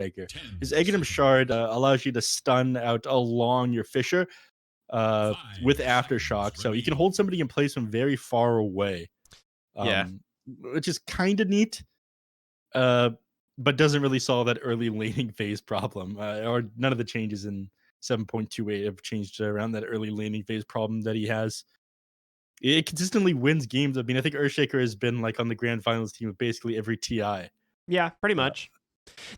Shaker. His Aghanim Shard allows you to stun out along your Fisher with Aftershock, so you can hold somebody in place from very far away, Yeah. which is kind of neat, uh, but doesn't really solve that early laning phase problem, or none of the changes in 7.28 have changed around that early laning phase problem that he has. It consistently wins games. I mean, I think Earthshaker has been like on the grand finals team of basically every TI. Yeah, pretty Uh, much.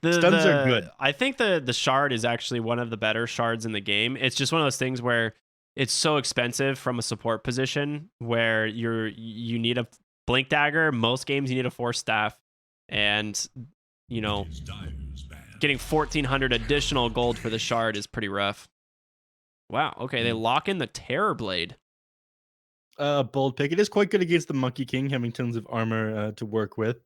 The Stuns are good. the I think the shard is actually one of the better shards in the game. It's just one of those things where it's so expensive from a support position where you need a blink dagger. Most games you need a force staff, and you know getting 1,400 additional gold for the shard is pretty rough. Wow. Okay, they lock in the Terror Blade. Bold pick. It is quite good against the Monkey King, having tons of armor to work with,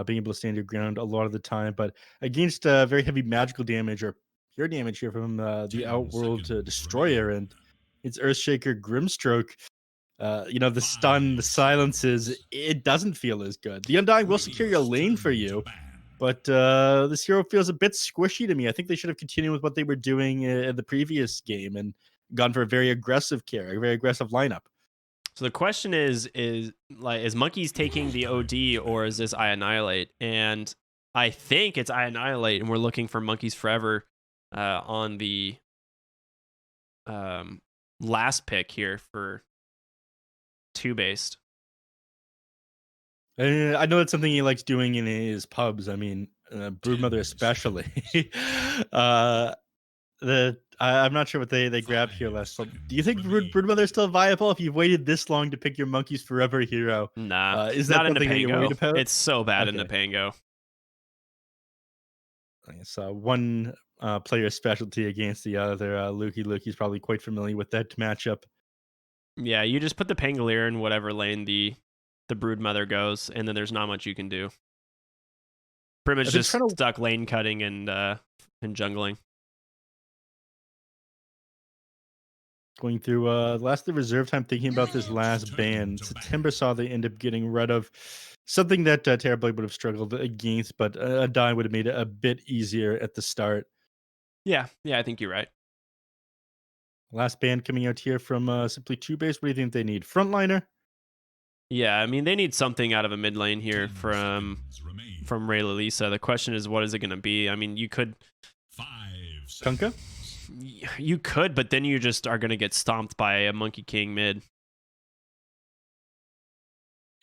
being able to stand your ground a lot of the time. But against very heavy magical damage or pure damage here from the Outworld Destroyer and its Earthshaker Grimstroke, the stun, the silences, it doesn't feel as good. The Undying will secure your lane for you, but this hero feels a bit squishy to me. I think they should have continued with what they were doing in the previous game and gone for a very aggressive carry, a very aggressive lineup. So the question is Monkeys taking the OD or is this I Annihilate? And I think it's I Annihilate, and we're looking for Monkeys Forever on the last pick here for TOOBASED. I know it's something he likes doing in his pubs. I mean, Broodmother especially. uh, I'm not sure what they grabbed here last pub. Do you think Broodmother is still viable if you've waited this long to pick your Monkeys Forever hero? Nah, Is that not into something that you're worried Pango. about? It's so bad into Okay. Pango. I guess one player specialty against the other. Lukey's probably quite familiar with that matchup. Yeah, you just put the Pangolier in whatever lane the Broodmother goes, and then there's not much you can do. Pretty much I've been just trying to stuck lane cutting and jungling. going through last the reserve time thinking about this last ban. September saw they end up getting rid of something that Terrorblade would have struggled against, but a die would have made it a bit easier at the start. Yeah, I think you're right. Last ban coming out here from Simply Two Base. What do you think they need? Frontliner? Yeah, I mean they need something out of a mid lane here from Ray Lalisa. The question is, what is it going to be? I mean, you could Kunkka? You could, but then you just are going to get stomped by a Monkey King mid.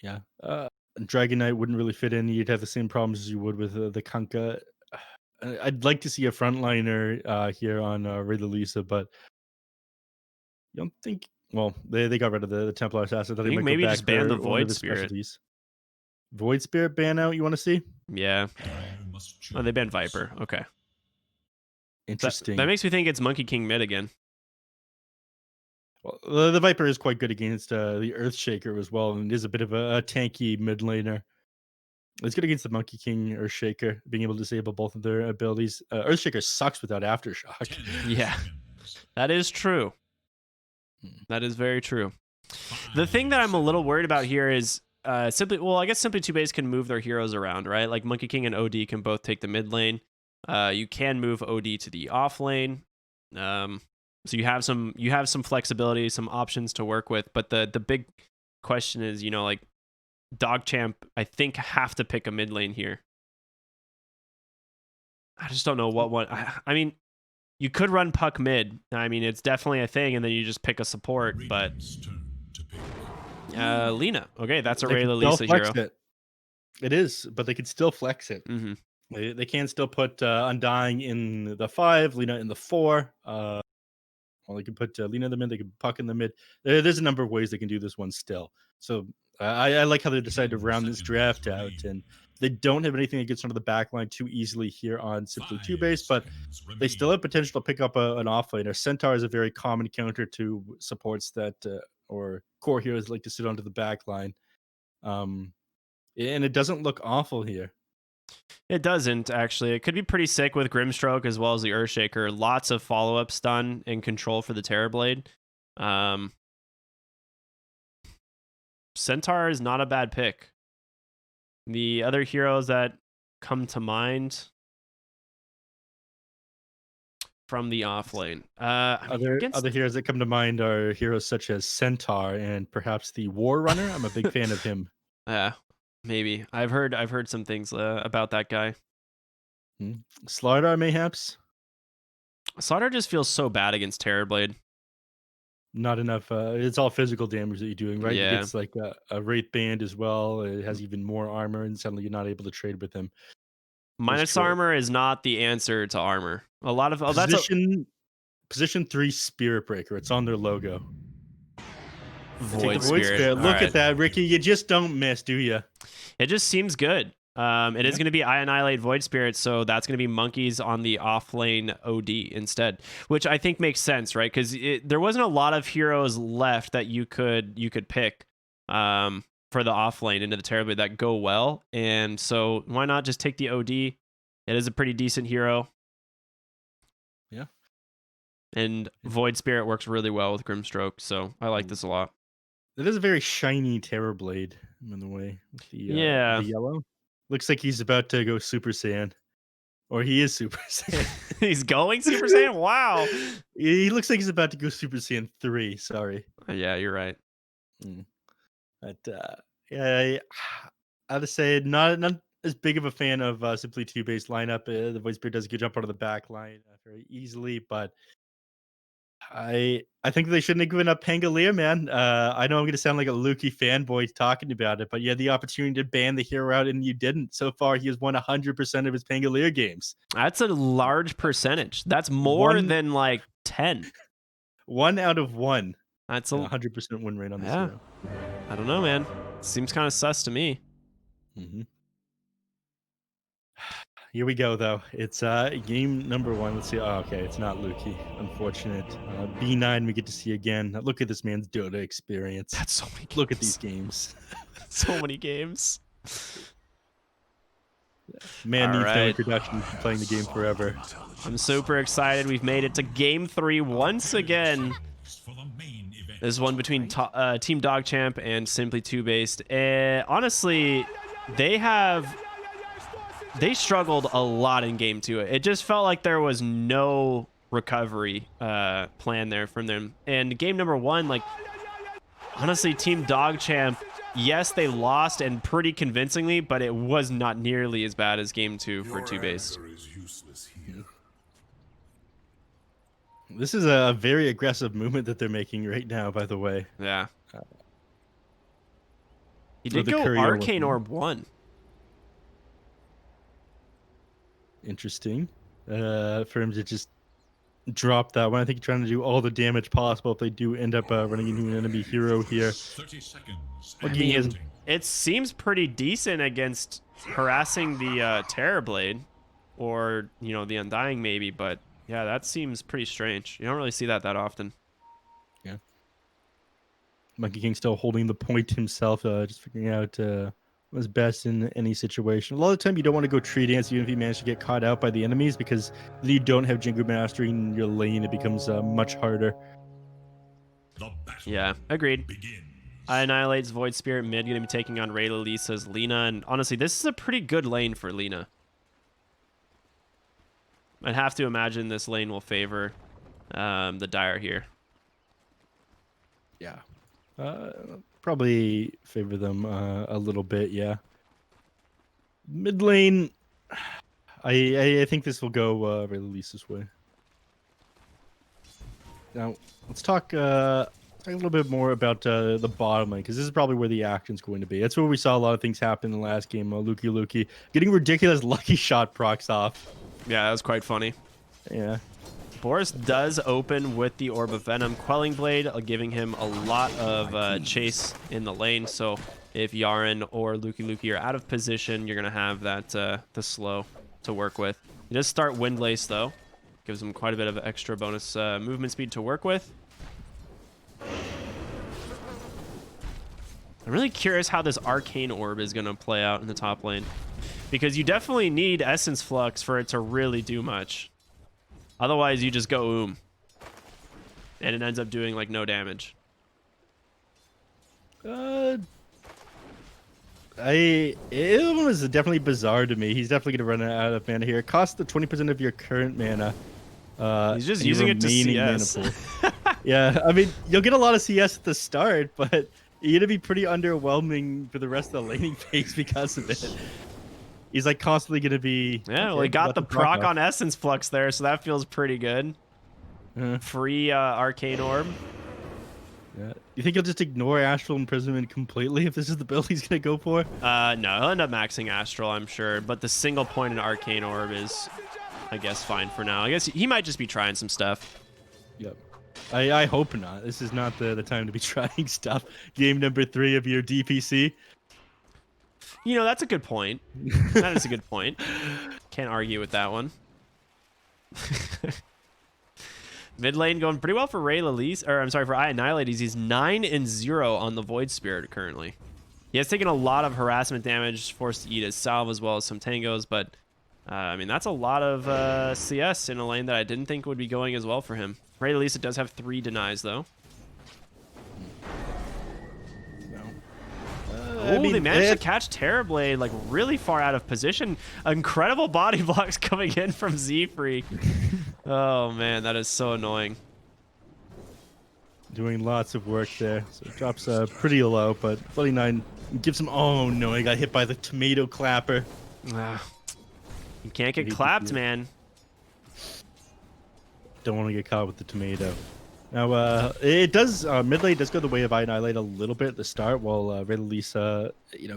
Yeah. Dragon Knight wouldn't really fit in. You'd have the same problems as you would with the Kunkka. I'd like to see a frontliner here on Ray Lalisa, but you don't think? Well, they got rid of the Templar Assassin. I thought I they think might go maybe back just ban for the one of Void his Spirit. specialties. Void Spirit ban out. You want to see? Yeah. Oh, they banned Viper. Okay. Interesting. That makes me think it's Monkey King mid again. Well, the Viper is quite good against the Earthshaker as well, and is a bit of a tanky mid laner. It's good against the Monkey King Earthshaker, being able to disable both of their abilities. Earthshaker sucks without Aftershock. Yeah, that is true. That is very true. The thing that I'm a little worried about here is I guess Simply Two Base can move their heroes around, right? Like Monkey King and OD can both take the mid lane. You can move OD to the off lane. So you have some flexibility, some options to work with. But the big question is, like DogChamp, I think have to pick a mid lane here. I just don't know what one. I mean, you could run Puck mid. I mean, it's definitely a thing, and then you just pick a support. But Lina, okay, that's a Ray Lalisa hero. It is, but they could still flex it. Mm-hmm. They can still put Undying in the 5, Lina in the 4. Well, they can put Lina in the mid. They can Puck in the mid. There's a number of ways they can do this one still. So I like how they decided to round this draft out, and they don't have anything that gets onto the back line too easily here on Simply Two Base, but they still have potential to pick up an offlaner. Centaur is a very common counter to supports that or core heroes like to sit onto the back line. And it doesn't look awful here. It doesn't, actually. It could be pretty sick with Grimstroke as well as the Earthshaker. Lots of follow-up stun and control for the Terrorblade. Centaur is not a bad pick. The other heroes that come to mind, from the off lane. I mean, Other heroes that come to mind are heroes such as Centaur and perhaps the War Runner. I'm a big fan of him. Yeah, maybe. I've heard some things about that guy. Slardar, mayhaps. Slaughter just feels so bad against Terrorblade. Not enough. It's all physical damage that you're doing, right? Yeah. He gets like a Wraith Band as well. It has even more armor, and suddenly you're not able to trade with him. Minus armor is not the answer to armor. A lot of position 3 Spirit Breaker. It's on their logo. Void Void Spirit. Look at that, Ricky. You just don't miss, do you? It just seems good. It is going to be I Annihilate Void Spirit, so that's going to be monkeys on the offlane OD instead, which I think makes sense, right? Because there wasn't a lot of heroes left that you could pick for the offlane into the Terrorblade that go well, and so why not just take the OD? It is a pretty decent hero. Yeah. And Void Spirit works really well with Grimstroke, so I like this a lot. It is a very shiny Terrorblade, in the way. With the yellow. Looks like he's about to go Super Saiyan. Or he is Super Saiyan. He's going Super Saiyan? Wow. He looks like he's about to go Super Saiyan 3. Sorry. Yeah, you're right. But yeah, I have to say, not as big of a fan of simply 2-base lineup. The Void Spirit does a good jump out of the back line very easily, but I think they shouldn't have given up Pangolier, man. I know I'm going to sound like a Lukey fanboy talking about it, but you had the opportunity to ban the hero out and you didn't. So far, he has won 100% of his Pangolier games. That's a large percentage. That's more than like 10. 1 out of 1. That's 100% win rate on this hero. I don't know, man. Seems kind of sus to me. Here we go, though. It's game number 1. Let's see. Oh, okay. It's not Lukey. Unfortunate. B9 we get to see again. Look at this man's Dota experience. That's so many games. Look at these games. So many games. Man needs no introduction to playing the game forever. I'm super excited. We've made it to game 3 once again. This one between Team DogChamp and Simply 2Based. Honestly, they struggled a lot in game 2. It just felt like there was no recovery plan there from them. And game number 1, like, honestly, Team DogChamp, yes, they lost and pretty convincingly, but it was not nearly as bad as game 2 for 2Based. This is a very aggressive movement that they're making right now, by the way. Yeah. He did go Arcane Orb 1. Interesting. For him to just drop that one. I think he's trying to do all the damage possible if they do end up running into an enemy hero here. 30 seconds. I mean, it seems pretty decent against harassing the Terrorblade or, you know, the Undying maybe, but yeah, that seems pretty strange. You don't really see that often. Yeah. Monkey King still holding the point himself, just figuring out what's best in any situation. A lot of the time, you don't want to go tree dance even if you manage to get caught out by the enemies, because then you don't have Jingu Mastery in your lane. It becomes much harder. Yeah, agreed. I Annihilates Void Spirit mid, going to be taking on Rayla Lisa's Lina, and honestly, this is a pretty good lane for Lina. I'd have to imagine this lane will favor the Dire here. Yeah. Probably favor them a little bit, yeah. Mid lane, I think this will go Rayla Lisa's way. Now, let's talk a little bit more about the bottom lane, because this is probably where the action's going to be. That's where we saw a lot of things happen in the last game. Lukey getting ridiculous lucky shot procs off. Yeah, that was quite funny. Yeah. Boris does open with the Orb of Venom Quelling Blade, giving him a lot of chase in the lane. So if Yaren or Lukey are out of position, you're going to have that the slow to work with. He does start Windlace, though. Gives him quite a bit of extra bonus movement speed to work with. I'm really curious how this Arcane Orb is going to play out in the top lane, because you definitely need Essence Flux for it to really do much. Otherwise, you just go and it ends up doing like no damage. It was definitely bizarre to me. He's definitely going to run out of mana here. It costs the 20% of your current mana. He's just and your using it to remaining mana CS. pool. Yeah, I mean, you'll get a lot of CS at the start, but you're gonna be pretty underwhelming for the rest of the laning phase because of it. He's like constantly gonna be. Yeah, well, he got the proc on Essence Flux there, so that feels pretty good. Free Arcane Orb. Yeah. You think he'll just ignore Astral Imprisonment completely if this is the build he's gonna go for? No, he'll end up maxing Astral, I'm sure. But the single point in Arcane Orb is, I guess, fine for now. I guess he might just be trying some stuff. Yep. I hope not. This is not the time to be trying stuff. Game number 3 of your DPC. You know, that's a good point. That is a good point. Can't argue with that one. Mid lane going pretty well for Ray Lilise, or I'm sorry, for iAnnihilate. He's 9-0 on the Void Spirit currently. He has taken a lot of harassment damage, forced to eat his salve as well as some tangos, but I mean, that's a lot of CS in a lane that I didn't think would be going as well for him. Ray Lilise does have 3 denies though. I mean, they managed to catch Terrorblade like really far out of position. Incredible body blocks coming in from Z-Freak. Oh man, that is so annoying. Doing lots of work there. So it drops pretty low, but 49 gives him. Oh no, he got hit by the tomato clapper. You can't get clapped, man. Don't want to get caught with the tomato. Now, it does, mid lane does go the way of iAnnihilate a little bit at the start, while Ray Lilise,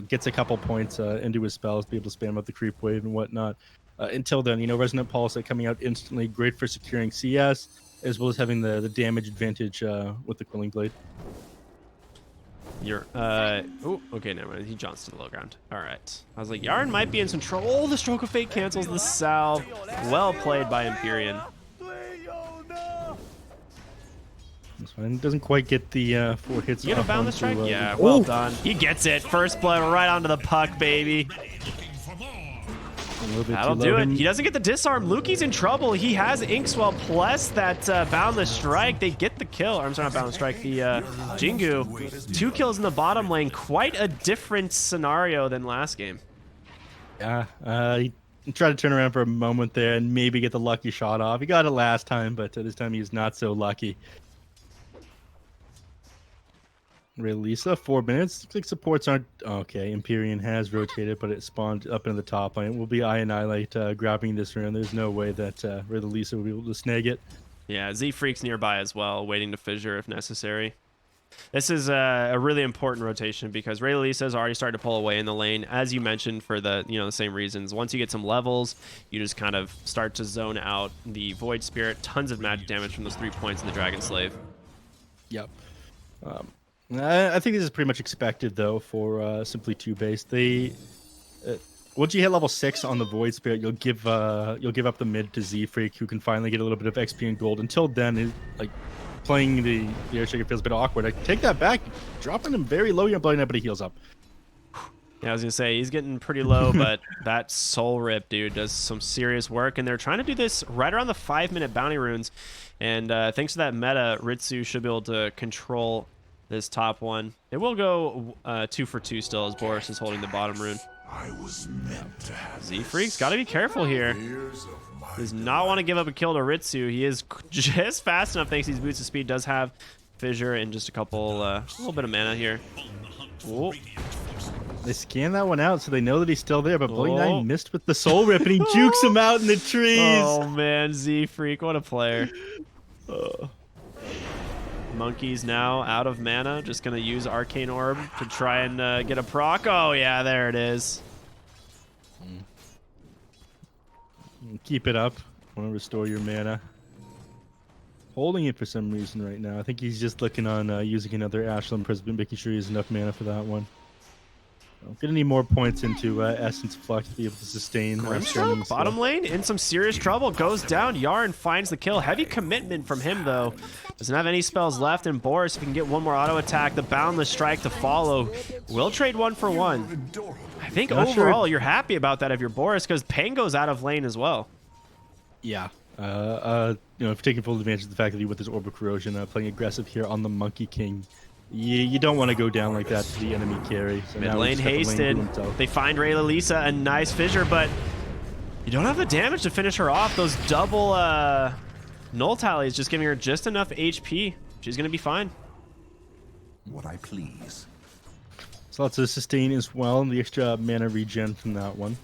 gets a couple points into his spells, be able to spam out the creep wave and whatnot. Until then, Resonant Pulse coming out instantly, great for securing CS, as well as having the damage advantage with the Quilling Blade. Okay, never mind. He jaunts to the low ground. All right. I was like, Yarn might be in some trouble. Oh, the Stroke of Fate cancels the salve. Well played by Empyrean. This one doesn't quite get the 4 hits. You gonna bound the strike? Yeah, well done. He gets it. First blood right onto the puck, baby. That'll do it. He doesn't get the disarm. Lukey's in trouble. He has Inkswell plus that Boundless Strike. They get the kill. Or, I'm sorry, not Boundless Strike. The Jingu. 2 kills in the bottom lane. Quite a different scenario than last game. Yeah, he tried to turn around for a moment there and maybe get the lucky shot off. He got it last time, but this time he's not so lucky. Release 4 minutes. Looks like supports aren't okay. Empyrean has rotated, but it spawned up in the top lane. It will be iAnnihilate grabbing this round. There's no way that Release will be able to snag it. Yeah, Z-Freak's nearby as well, waiting to fissure if necessary. This is a really important rotation because Ray Lilise has already started to pull away in the lane, as you mentioned, for the the same reasons. Once you get some levels, you just kind of start to zone out the Void Spirit. Tons of magic damage from those 3 points in the Dragon Slave. Yep. I think this is pretty much expected though for Simply TOOBASED. They once you hit level 6 on the Void Spirit, you'll give up the mid to Z-Freak, who can finally get a little bit of XP and gold. Until then, playing the Airshaker feels a bit awkward. I take that back. Dropping him very low, you're blowing up, but he heals up. Yeah, I was gonna say he's getting pretty low, but that Soul Rip dude does some serious work, and they're trying to do this right around the 5-minute bounty runes. And thanks to that meta, Ritsu should be able to control this top one. It will go 2 for 2 still, as Boris is holding the bottom rune. Z-Freak's got to be careful here. Does not want to give up a kill to Ritsu. He is just fast enough thanks to these boots of speed. Does have fissure and just a little bit of mana here. Ooh. They scan that one out so they know that he's still there, but Bully 9 missed with the Soul Rip and he jukes him out in the trees. Oh man, Z-Freak, what a player. Monkey's now out of mana. Just going to use Arcane Orb to try and get a proc. Oh, yeah, there it is. Keep it up. Want to restore your mana. Holding it for some reason right now. I think he's just looking on using another Ashland Imprisonment, making sure he has enough mana for that one. Gonna need more points into Essence Flux to be able to sustain. Grimstroke, bottom lane, in some serious trouble. Goes down. Yarn finds the kill. Heavy commitment from him, though. Doesn't have any spells left. And Boris, if he can get one more auto attack, the Boundless Strike to follow. Will trade 1 for 1. I think overall you're happy about that if you're Boris, because Pango's out of lane as well. Yeah. Taking full advantage of the fact that he with his Orb of Corrosion, playing aggressive here on the Monkey King. You don't want to go down like that to the enemy carry. So mid lane hasted. They find Ray Lilise, a nice fissure, but you don't have the damage to finish her off. Those double Null Tally is just giving her just enough HP. She's going to be fine. What I please. So lots of sustain as well, and the extra mana regen from that one.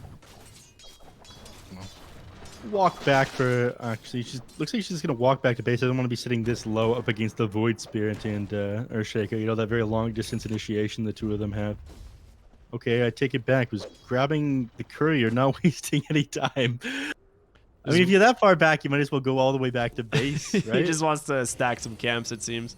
Walk back for actually. She looks like she's just gonna walk back to base. I don't want to be sitting this low up against the Void Spirit and Earthshaker. You know, that very long distance initiation the two of them have. Okay, I take it back. Was grabbing the courier, not wasting any time. I mean, if you're that far back, you might as well go all the way back to base, right? He just wants to stack some camps, it seems.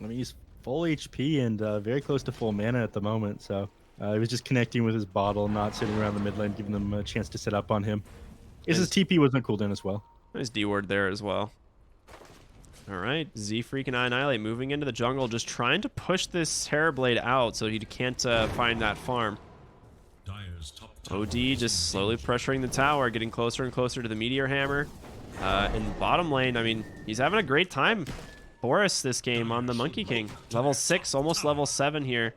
I mean, he's full HP and very close to full mana at the moment, so he was just connecting with his bottle, not sitting around the mid lane, giving them a chance to set up on him. His TP wasn't cooldown as well. Nice D-word there as well. All right, Z-Freak and Annihilate moving into the jungle, just trying to push this Terrorblade out so he can't find that farm. OD just slowly pressuring the tower, getting closer and closer to the Meteor Hammer. In bottom lane, I mean, he's having a great time. Boris this game on the Monkey King. Level 6, almost level 7 here.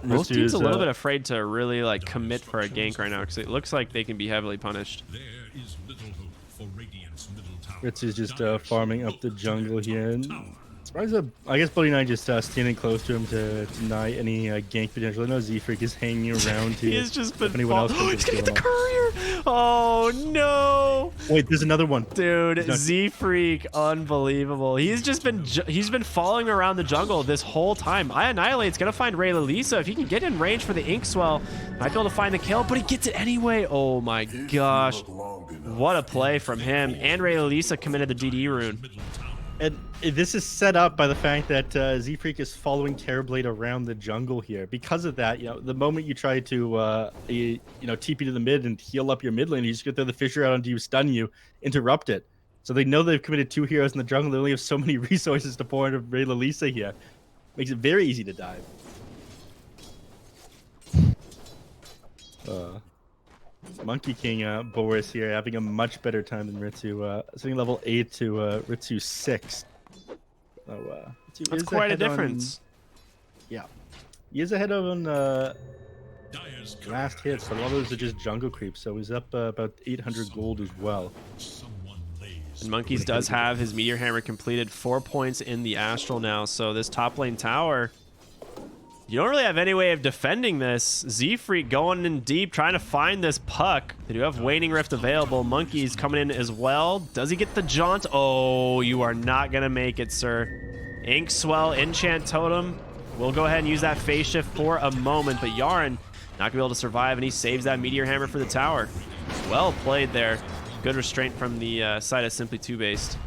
Most teams a little bit afraid to really like commit for a gank right now because it looks like they can be heavily punished. Ritz is just farming up the jungle here. And I guess Bloody Nine just standing close to him to deny any gank potential. I know Z-Freak is hanging around here. He has just been he's gonna get the courier! Oh no! Wait, there's another one. Dude, Z-Freak, unbelievable. He's been following around the jungle this whole time. Annihilate's gonna find Ray Lalisa. If he can get in range for the Inkswell, might be able to find the kill, but he gets it anyway. Oh my gosh. What a play from him. And Ray Lalisa committed the DD rune. And this is set up by the fact that Z-Freak is following Terrorblade around the jungle here. Because of that, you know, the moment you try to, TP to the mid and heal up your mid lane, you just get the Fissure out onto you, stun you, interrupt it. So they know they've committed 2 heroes in the jungle. They only have so many resources to pour into Ray Lalisa here. Makes it very easy to dive. Monkey King Boris here having a much better time than Ritsu. Sitting level 8 to Ritsu 6. So, that's quite a difference. Yeah. He is ahead of on last hits, but a lot of those are just jungle creeps, so he's up about 800 gold as well. And Monkeys does have his Meteor Hammer completed, 4 points in the Astral now, so this top lane tower, you don't really have any way of defending this. Z-Freak going in deep, trying to find this puck. They do have Waning Rift available. Monkey's coming in as well. Does he get the jaunt? Oh, you are not going to make it, sir. Inkswell, Enchant Totem. We'll go ahead and use that phase shift for a moment, but Yaren not going to be able to survive, and he saves that Meteor Hammer for the tower. Well played there. Good restraint from the side of Simply TOOBASED.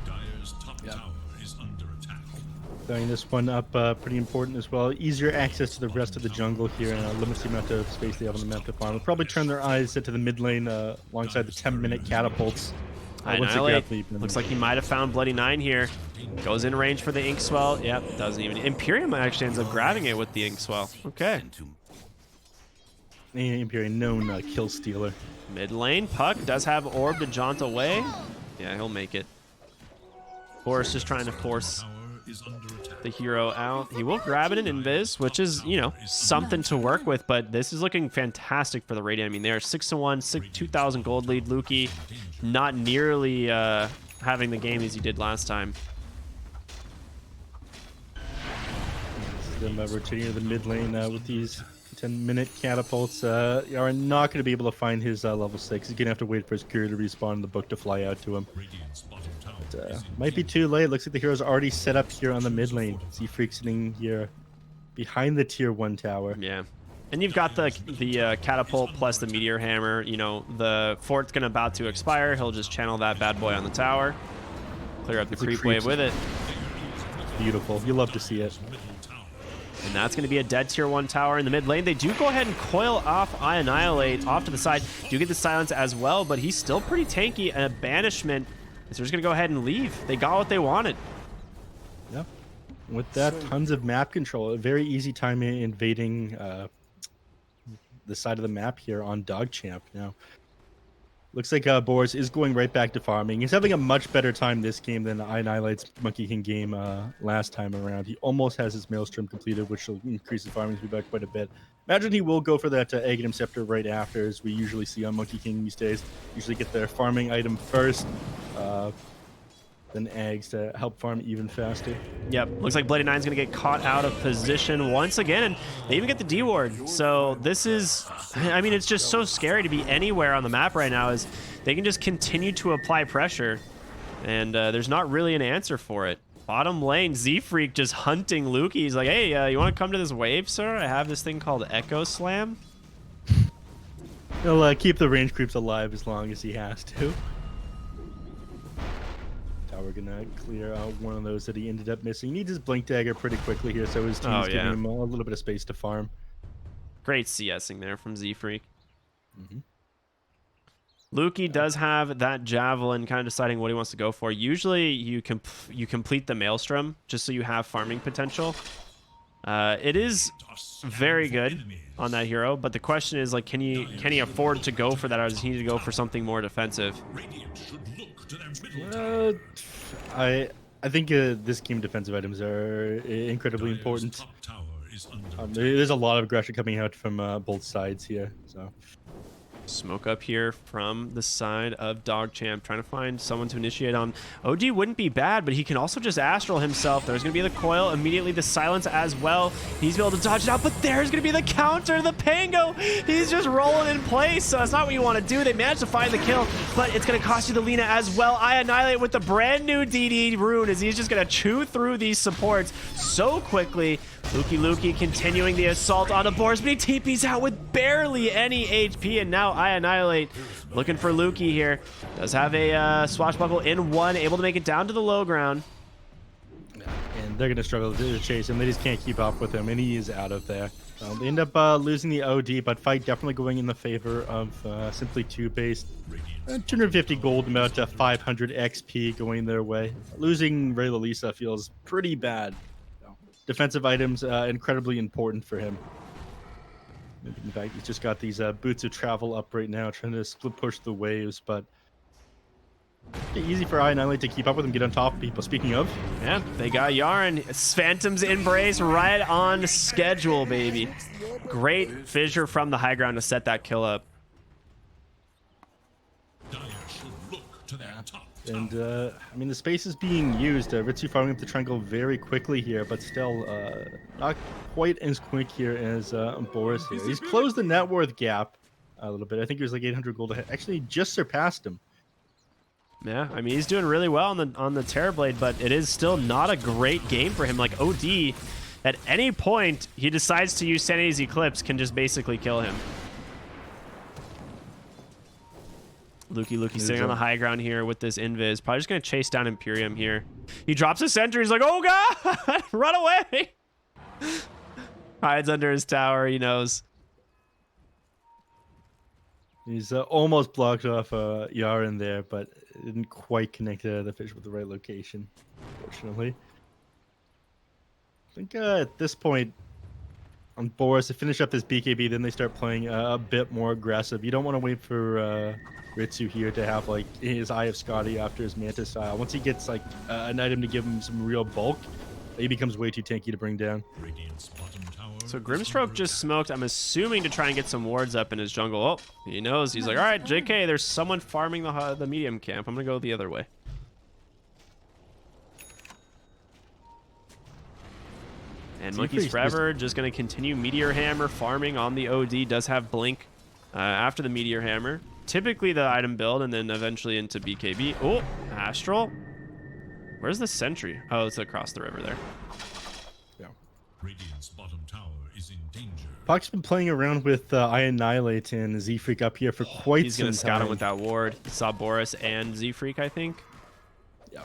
Throwing this one up pretty important as well. Easier access to the rest of the jungle here and limits the amount of space they have on the map to farm. We'll probably turn their eyes to the mid lane alongside the 10-minute catapults. Looks like he might have found Bloody Nine here. Goes in range for the Inkswell. Yep, doesn't even. Imperium actually ends up grabbing it with the Inkswell. Okay. Imperium, known kill stealer. Mid lane, Puck does have Orb to jaunt away. Yeah, he'll make it. Boris just trying to force the hero out. He will grab it in Invis, which is, you know, something to work with, but this is looking fantastic for the Radiant. I mean, they are 6-1, 2,000 gold lead. Lukey not nearly having the game as he did last time. Them rotating to the mid lane with these 10-minute catapults. Are not going to be able to find his level 6. He's going to have to wait for his courier to respawn and the book to fly out to him. But, might be too late. Looks like the hero's already set up here on the mid lane. Z-Freak sitting here behind the tier 1 tower. Yeah. And you've got the catapult plus the Meteor Hammer. You know, the fort's going to about to expire. He'll just channel that bad boy on the tower. Clear up the creep wave with it. Beautiful. You love to see it. And that's going to be a dead tier 1 tower in the mid lane. They do go ahead and coil off Annihilate off to the side. Do get the silence as well, but he's still pretty tanky. And a banishment. So they're just going to go ahead and leave. They got what they wanted. Yeah. With that, tons of map control. A very easy time invading the side of the map here on DogChamp. Now, Looks like Boris is going right back to farming. He's having a much better time this game than I Annihilate's Monkey King game last time around. He almost has his Maelstrom completed, which will increase his farming speed by quite a bit. Imagine he will go for that Aghanim Scepter right after, as we usually see on Monkey King these days. Usually get their farming item first, then eggs to help farm even faster. Yep, looks like Bloody Nine's going to get caught out of position once again, and they even get the D-Ward. So this is, I mean, it's just so scary to be anywhere on the map right now, as they can just continue to apply pressure, and there's not really an answer for it. Bottom lane, Z-Freak just hunting Lukey. He's like, hey, you want to come to this wave, sir? I have this thing called Echo Slam. He'll keep the range creeps alive as long as he has to. We're gonna clear out one of those that he ended up missing. He needs his Blink Dagger pretty quickly here, so his team's giving him a little bit of space to farm. Great CSing there from Z-Freak. Lukey does have that Javelin, kind of deciding what he wants to go for. Usually you complete the Maelstrom just so you have farming potential. It is very good on that hero, but the question is, like, can he afford to go for that, or does he need to go for something more defensive? I think this game defensive items are incredibly important. There's a lot of aggression coming out from both sides here. So Smoke up here from the side of DogChamp, trying to find someone to initiate on. OD wouldn't be bad, but he can also just Astral himself. There's going to be the coil, immediately the silence as well. He's able to dodge it out, but there's going to be the counter, the Pango. He's just rolling in place, so that's not what you want to do. They managed to find the kill, but it's going to cost you the Lina as well. I Annihilate with the brand new DD rune, as he's just going to chew through these supports so quickly. Lukey continuing the assault on the Boris, but he TP's out with barely any HP, and now I Annihilate looking for Lukey here. Does have a swashbuckle in one, able to make it down to the low ground. And they're going to struggle to chase him. They just can't keep up with him, and he is out of there. They end up losing the OD, but fight definitely going in the favor of simply TOOBASED. 250 gold, about 500 XP going their way. Losing Ray Lalisa feels pretty bad. Defensive items incredibly important for him. In fact, he's just got these boots of travel up right now, trying to split push the waves, but easy for I Annihilate to keep up with him, get on top of people. Speaking of, yeah, they got Yaren. It's Phantom's Embrace right on schedule, baby. Great fissure from the high ground to set that kill up. And, I mean, the space is being used. Ritsu farming up the triangle very quickly here, but still not quite as quick here as Boris here. He's closed the net worth gap a little bit. I think he was like 800 gold ahead. Actually, just surpassed him. Yeah, I mean, he's doing really well on the Terrorblade, but it is still not a great game for him. Like, OD, at any point he decides to use Sanity's Eclipse, can just basically kill him. Lukey sitting on the high ground here with this invis. Probably just going to chase down Imperium here. He drops a sentry. He's like, oh, God, run away. Hides under his tower. He knows. He's almost blocked off Yaren there, but didn't quite connect the fish with the right location, unfortunately. I think at this point, on Boris to finish up this BKB, then they start playing a bit more aggressive. You don't want to wait for Ritsu here to have like his Eye of Scotty after his Manta style. Once he gets like an item to give him some real bulk, he becomes way too tanky to bring down. So Grimstroke just smoked, I'm assuming, to try and get some wards up in his jungle. Oh, he knows. He's like, all right, JK, there's someone farming the medium camp. I'm going to go the other way. And Monkeys Forever just going to continue Meteor Hammer farming on the OD. Does have Blink after the Meteor Hammer. Typically the item build, and then eventually into BKB. Oh, Astral. Where's the sentry? Oh, it's across the river there. Yeah. Radiant's bottom tower is in danger. Puck's been playing around with I Annihilate and Z-Freak up here for quite some time. He's going to scout him with that ward. He saw Boris and Z-Freak, I think. Yeah.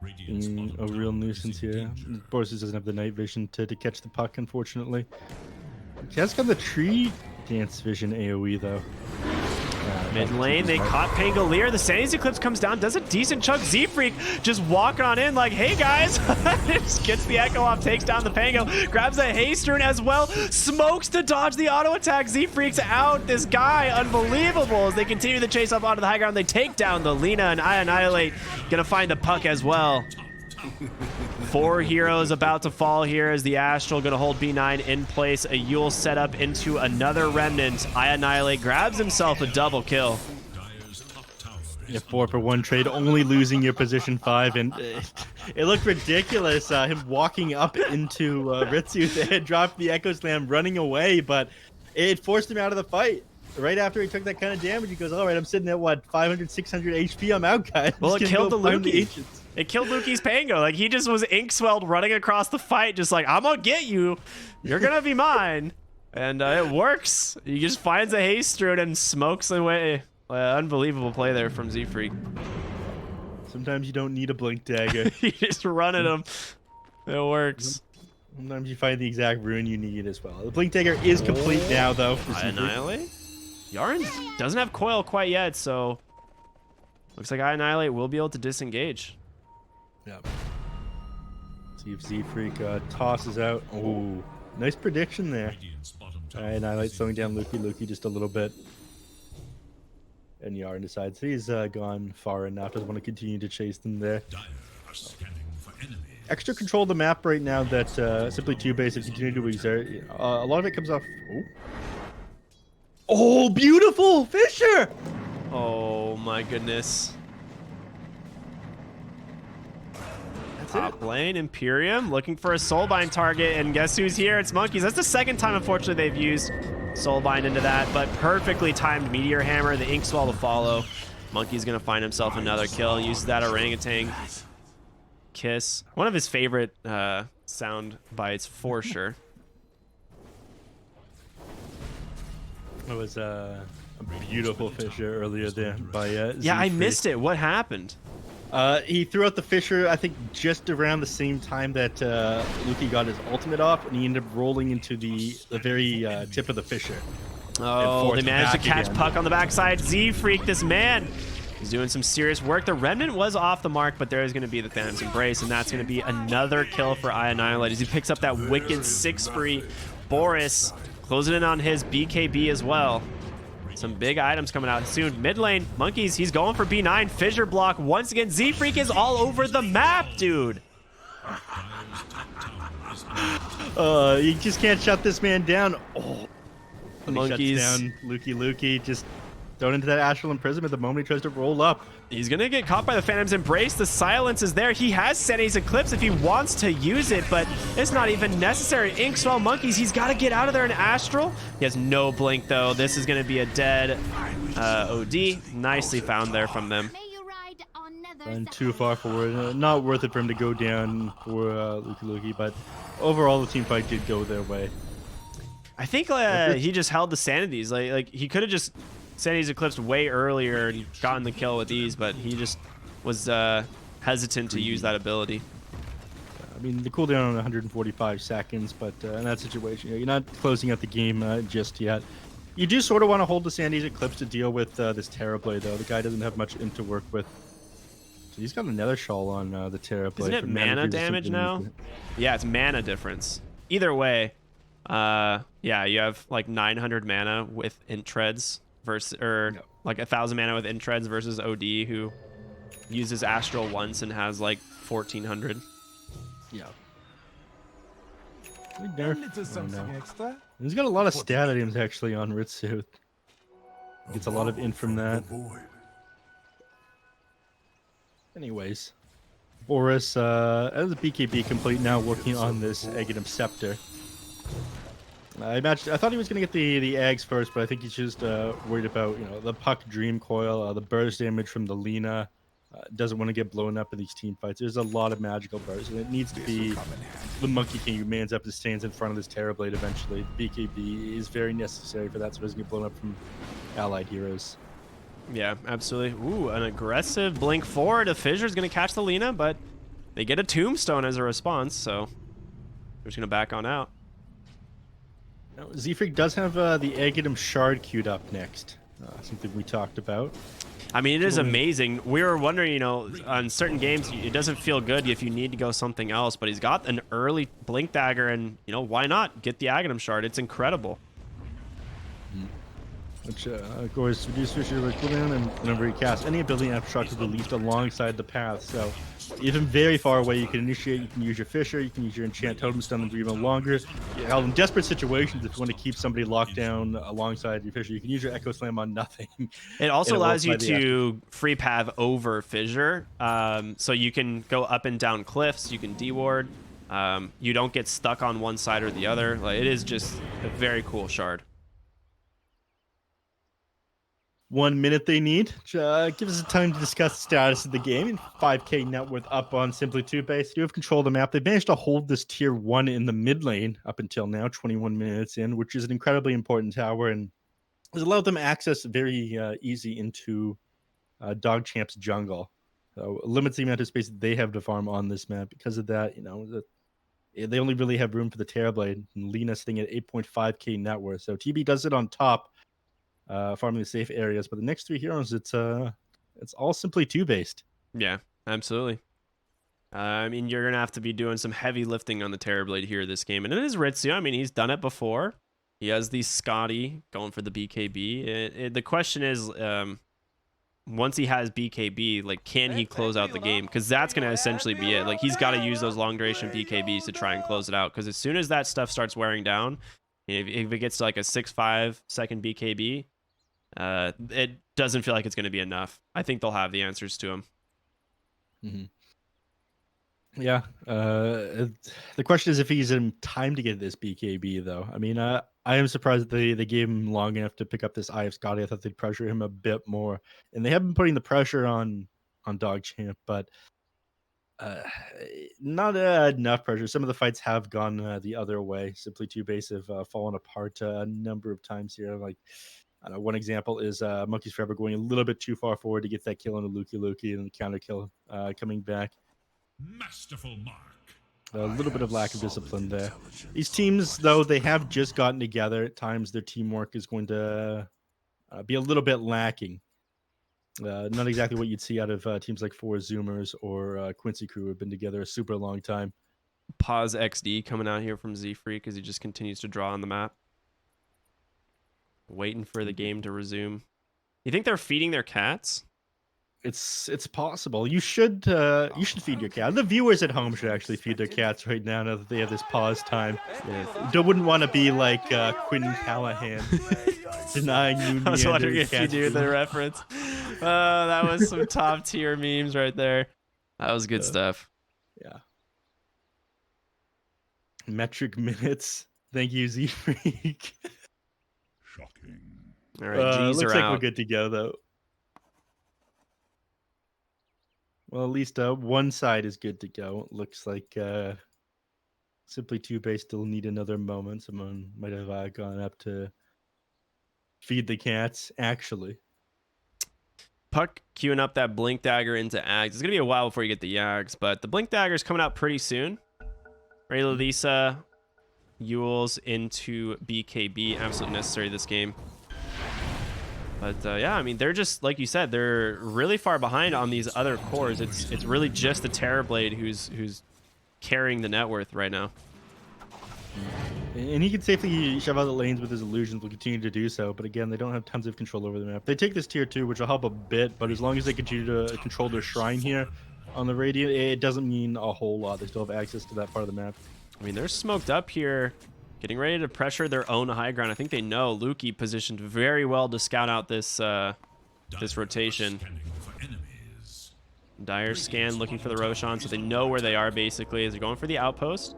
A real nuisance here. Boris doesn't have the night vision to catch the puck, unfortunately. He has got the tree dance vision AoE, though. Mid lane, they caught Pangolier. The Sandy's Eclipse comes down, does a decent chunk. Z-Freak just walking on in like, hey guys. Just gets the Echo off, takes down the Pango, grabs a Haste Rune as well, smokes to dodge the auto attack. Z-Freak's out. This guy, unbelievable. As they continue the chase up onto the high ground, they take down the Lina, and Annihilate gonna find the puck as well. 4 heroes about to fall here as the Astral going to hold B9 in place. A Yule set up into another Remnant. Annihilate grabs himself a double kill. Yeah, 4-for-1 trade, only losing your position 5, and it looked ridiculous. Him walking up into Ritsu, they had dropped the Echo Slam, running away, but it forced him out of the fight. Right after he took that kind of damage, he goes, all right, I'm sitting at, what, 500, 600 HP, I'm out, guys. Well, it killed the Luki. Ancients. It killed Luki's Pango. Like, he just was ink-swelled running across the fight, just like, I'm gonna get you. You're gonna be mine. And it works. He just finds a Haste Rune and smokes away. Unbelievable play there from Z-Freak. Sometimes you don't need a Blink Dagger. You just run at him. It works. Sometimes you find the exact rune you need as well. The Blink Dagger is complete now, though. Annihilate? Yarn doesn't have coil quite yet, so looks like Annihilate will be able to disengage. Yeah. See if Z-Freak tosses out. Oh, nice prediction there. Annihilate slowing down Luki just a little bit. And Yarn decides he's gone far enough. Doesn't want to continue to chase them there. Extra control of the map right now that simply TOOBASED continue to exert. A lot of it comes off. Oh, beautiful Fisher! Oh my goodness. Top lane, Imperium looking for a Soulbind target, and guess who's here? It's Monkeys. That's the second time, unfortunately, they've used Soulbind into that, but perfectly timed Meteor Hammer, the Ink Swell to follow. Monkey's gonna find himself another kill, uses that orangutan kiss. One of his favorite sound bites for sure. It was a beautiful Fisher earlier there by yeah, I missed it. What happened? He threw out the Fisher, I think, just around the same time that Luki got his ultimate off, and he ended up rolling into the very tip of the Fisher. Oh, they managed to catch again. Puck on the backside. Z-Freak, this man is doing some serious work. The Remnant was off the mark, but there is going to be the Phantom's Embrace, and that's going to be another kill for Annihilate as he picks up that wicked 6 free. Boris closing in on his BKB as well. Some big items coming out soon. Mid lane, Monkeys, he's going for B9. Fissure block once again. Z-Freak is all over the map, dude. You just can't shut this man down. Oh, Monkeys down Luki just thrown into that Astral Imprisonment the moment he tries to roll up. He's gonna get caught by the Phantom's Embrace. The silence is there. He has Sandy's Eclipse if he wants to use it, but it's not even necessary. Inkswell Monkeys, he's got to get out of there in Astral. He has no blink though. This is gonna be a dead OD. Nicely found there from them. And too far forward. Not worth it for him to go down for Luki, but overall the team fight did go their way. I think he just held the Sanities. Like he could have just Sanity's Eclipse way earlier and gotten the kill with ease, but he just was hesitant to use that ability. I mean, the cooldown on 145 seconds, but in that situation, you're not closing out the game just yet. You do sort of want to hold the Sandy's Eclipse to deal with this Terrorblade, though. The guy doesn't have much to work with. So he's got another shawl on the Terrorblade. Isn't it mana damage now? Yeah, it's mana difference. Either way, yeah, you have like 900 mana with Int Treads versus, or like 1,000 mana with Int Treads versus OD, who uses Astral once and has like 1,400. Yeah. He's got a lot of stat items actually on Ritsu. Gets a lot of int from that. Anyways, Boris, as a BKB complete now, working on this Aghanim Scepter. I thought he was going to get the eggs first, but I think he's just worried about the Puck Dream Coil, the burst damage from the Lina. Doesn't want to get blown up in these team fights. There's a lot of magical bursts, and it needs to be the Monkey King who mans up and stands in front of this Terrorblade eventually. BKB is very necessary for that, so it doesn't get blown up from allied heroes. Yeah, absolutely. Ooh, an aggressive blink forward. A Fissure's going to catch the Lina, but they get a Tombstone as a response, so they're just going to back on out. Z-Freak does have the Aghanim Shard queued up next. something we talked about. I mean, it is amazing. We were wondering, you know, on certain games, it doesn't feel good if you need to go something else, but he's got an early Blink Dagger, and, you know, why not get the Aghanim Shard? It's incredible. Which, of course, reduce Fisher cooldown, and whenever you cast any ability and obstruct is released alongside the path. So, even very far away, you can initiate, you can use your Fisher, you can use your Enchant Totem, stun them for even longer. Hell, in desperate situations, if you want to keep somebody locked down alongside your Fisher, you can use your Echo Slam on nothing. It also allows you to free path over Fissure, so you can go up and down cliffs, you can deward, you don't get stuck on one side or the other. Like, it is just a very cool shard. 1 minute they need. Give us a time to discuss the status of the game. 5k net worth up on Simply TOOBASED. Do have control of the map. They've managed to hold this tier 1 in the mid lane up until now, 21 minutes in, which is an incredibly important tower, and has allowed them access very easy into DogChamp's jungle. So limits the amount of space that they have to farm on this map. Because of that, you know, they only really have room for the Terrorblade, and Lena's thing at 8.5k net worth. So TB does it on top, farming the safe areas, but the next 3 heroes, it's all Simply TOOBASED. Yeah, absolutely. I mean, you're gonna have to be doing some heavy lifting on the Terrorblade here this game, and it is Ritsu. I mean, he's done it before. He has the Scotty going for the BKB. The question is, once he has BKB, like, can he close out the game? Because that's gonna essentially be it. Like, he's got to use those long duration BKBs to try and close it out. Because as soon as that stuff starts wearing down, if it gets to like a 6-5 second BKB, it doesn't feel like it's going to be enough. I think they'll have the answers to him. Yeah. The question is if he's in time to get this BKB, though. I mean, I am surprised that they gave him long enough to pick up this Eye of Scotty. I thought they'd pressure him a bit more. And they have been putting the pressure on DogChamp, but not enough pressure. Some of the fights have gone the other way. Simply TOOBASED have fallen apart a number of times here. Like, one example is Monkeys Forever going a little bit too far forward to get that kill on the Luki and the counter kill coming back. Masterful mark. A little bit of lack of discipline there. These teams, though, they have just gotten together. At times, their teamwork is going to be a little bit lacking. Not exactly what you'd see out of teams like Four Zoomers or Quincy Crew, who have been together a super long time. Pause XD coming out here from Z-Free because he just continues to draw on the map. Waiting for the game to resume. You think they're feeding their cats? It's possible. You should feed your cat. The viewers at home should actually feed their cats right now that they have this pause time. Yeah. You wouldn't want to be like Quentin Callahan denying you. I was wondering if you knew the reference. That was some top tier memes right there. That was good stuff. Yeah. Metric minutes. Thank you, Z-Freak. Shocking. All right, G's looks are like out. we're good to go, though. Well, at least one side is good to go. It looks like Simply TOOBASED still need another moment. Someone might have gone up to feed the cats, actually. Puck queuing up that Blink Dagger into Ags. It's going to be a while before you get the Ags, but the Blink Dagger is coming out pretty soon. Ray Lisa, Yules into BKB. Absolutely necessary this game. But yeah, I mean, they're just, like you said, they're really far behind on these other cores. It's really just the Terrorblade who's carrying the net worth right now. And he can safely shove out the lanes with his illusions, will continue to do so. But again, they don't have tons of control over the map. They take this tier 2, which will help a bit, but as long as they continue to control their shrine here on the Radiant, it doesn't mean a whole lot. They still have access to that part of the map. I mean, they're smoked up here, getting ready to pressure their own high ground. I think they know Luki positioned very well to scout out this this rotation. Dire scan looking for the Roshan, so they know where they are basically as they're going for the outpost.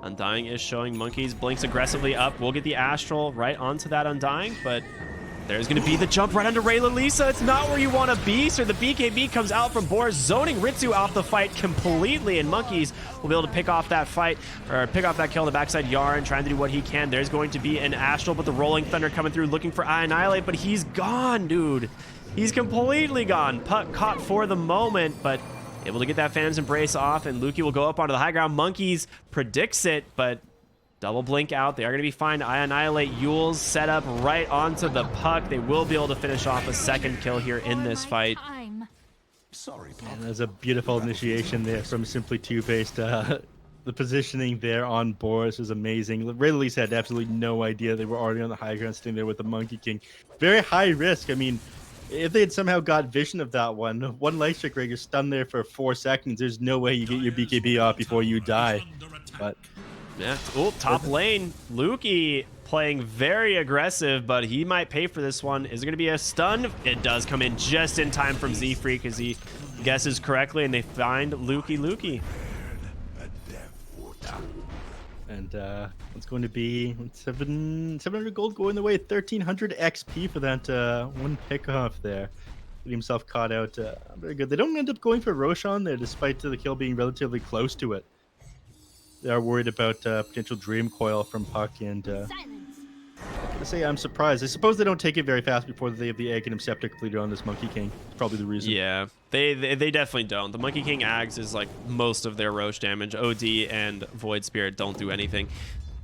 Undying is showing Monkeys, blinks aggressively up. We'll get the Astral right onto that Undying, but there's going to be the jump right onto Ray Lisa. It's not where you want to be, so the BKB comes out from Boris, zoning Ritsu off the fight completely, and Monkeys will be able to pick off that fight, or pick off that kill on the backside. Yarn trying to do what he can. There's going to be an Astral, but the Rolling Thunder coming through looking for Annihilate, but he's gone, dude. He's completely gone. Puck caught for the moment, but able to get that Phantom's Embrace off, and Luki will go up onto the high ground. Monkeys predicts it, but Double blink out. They are going to be fine. I annihilate. Yule's set up right onto the puck. They will be able to finish off a second kill here in this fight. Sorry, And there's a beautiful initiation there from Simply TOOBASED. The positioning there on Boris was amazing. Ray Lise had absolutely no idea they were already on the high ground, sitting there with the Monkey King. Very high risk. I mean, if they had somehow got vision of that one light strike rig, you're stunned there for 4 seconds. There's no way you get your BKB off before you die. But yeah. Oh, top lane. Lukey playing very aggressive, but he might pay for this one. Is it going to be a stun? It does come in just in time from Z-Freak as he guesses correctly, and they find Lukey. And it's going to be 700 gold going the way, 1300 XP for that one pickoff there. Getting himself caught out. Very good. They don't end up going for Roshan there, despite the kill being relatively close to it. They are worried about potential Dream Coil from Puck, and I'm gonna say I'm surprised. I suppose they don't take it very fast before they have the Egg and Scepter completed on this Monkey King. It's probably the reason. Yeah, they definitely don't. The Monkey King Ags is like most of their Roche damage. OD and Void Spirit don't do anything.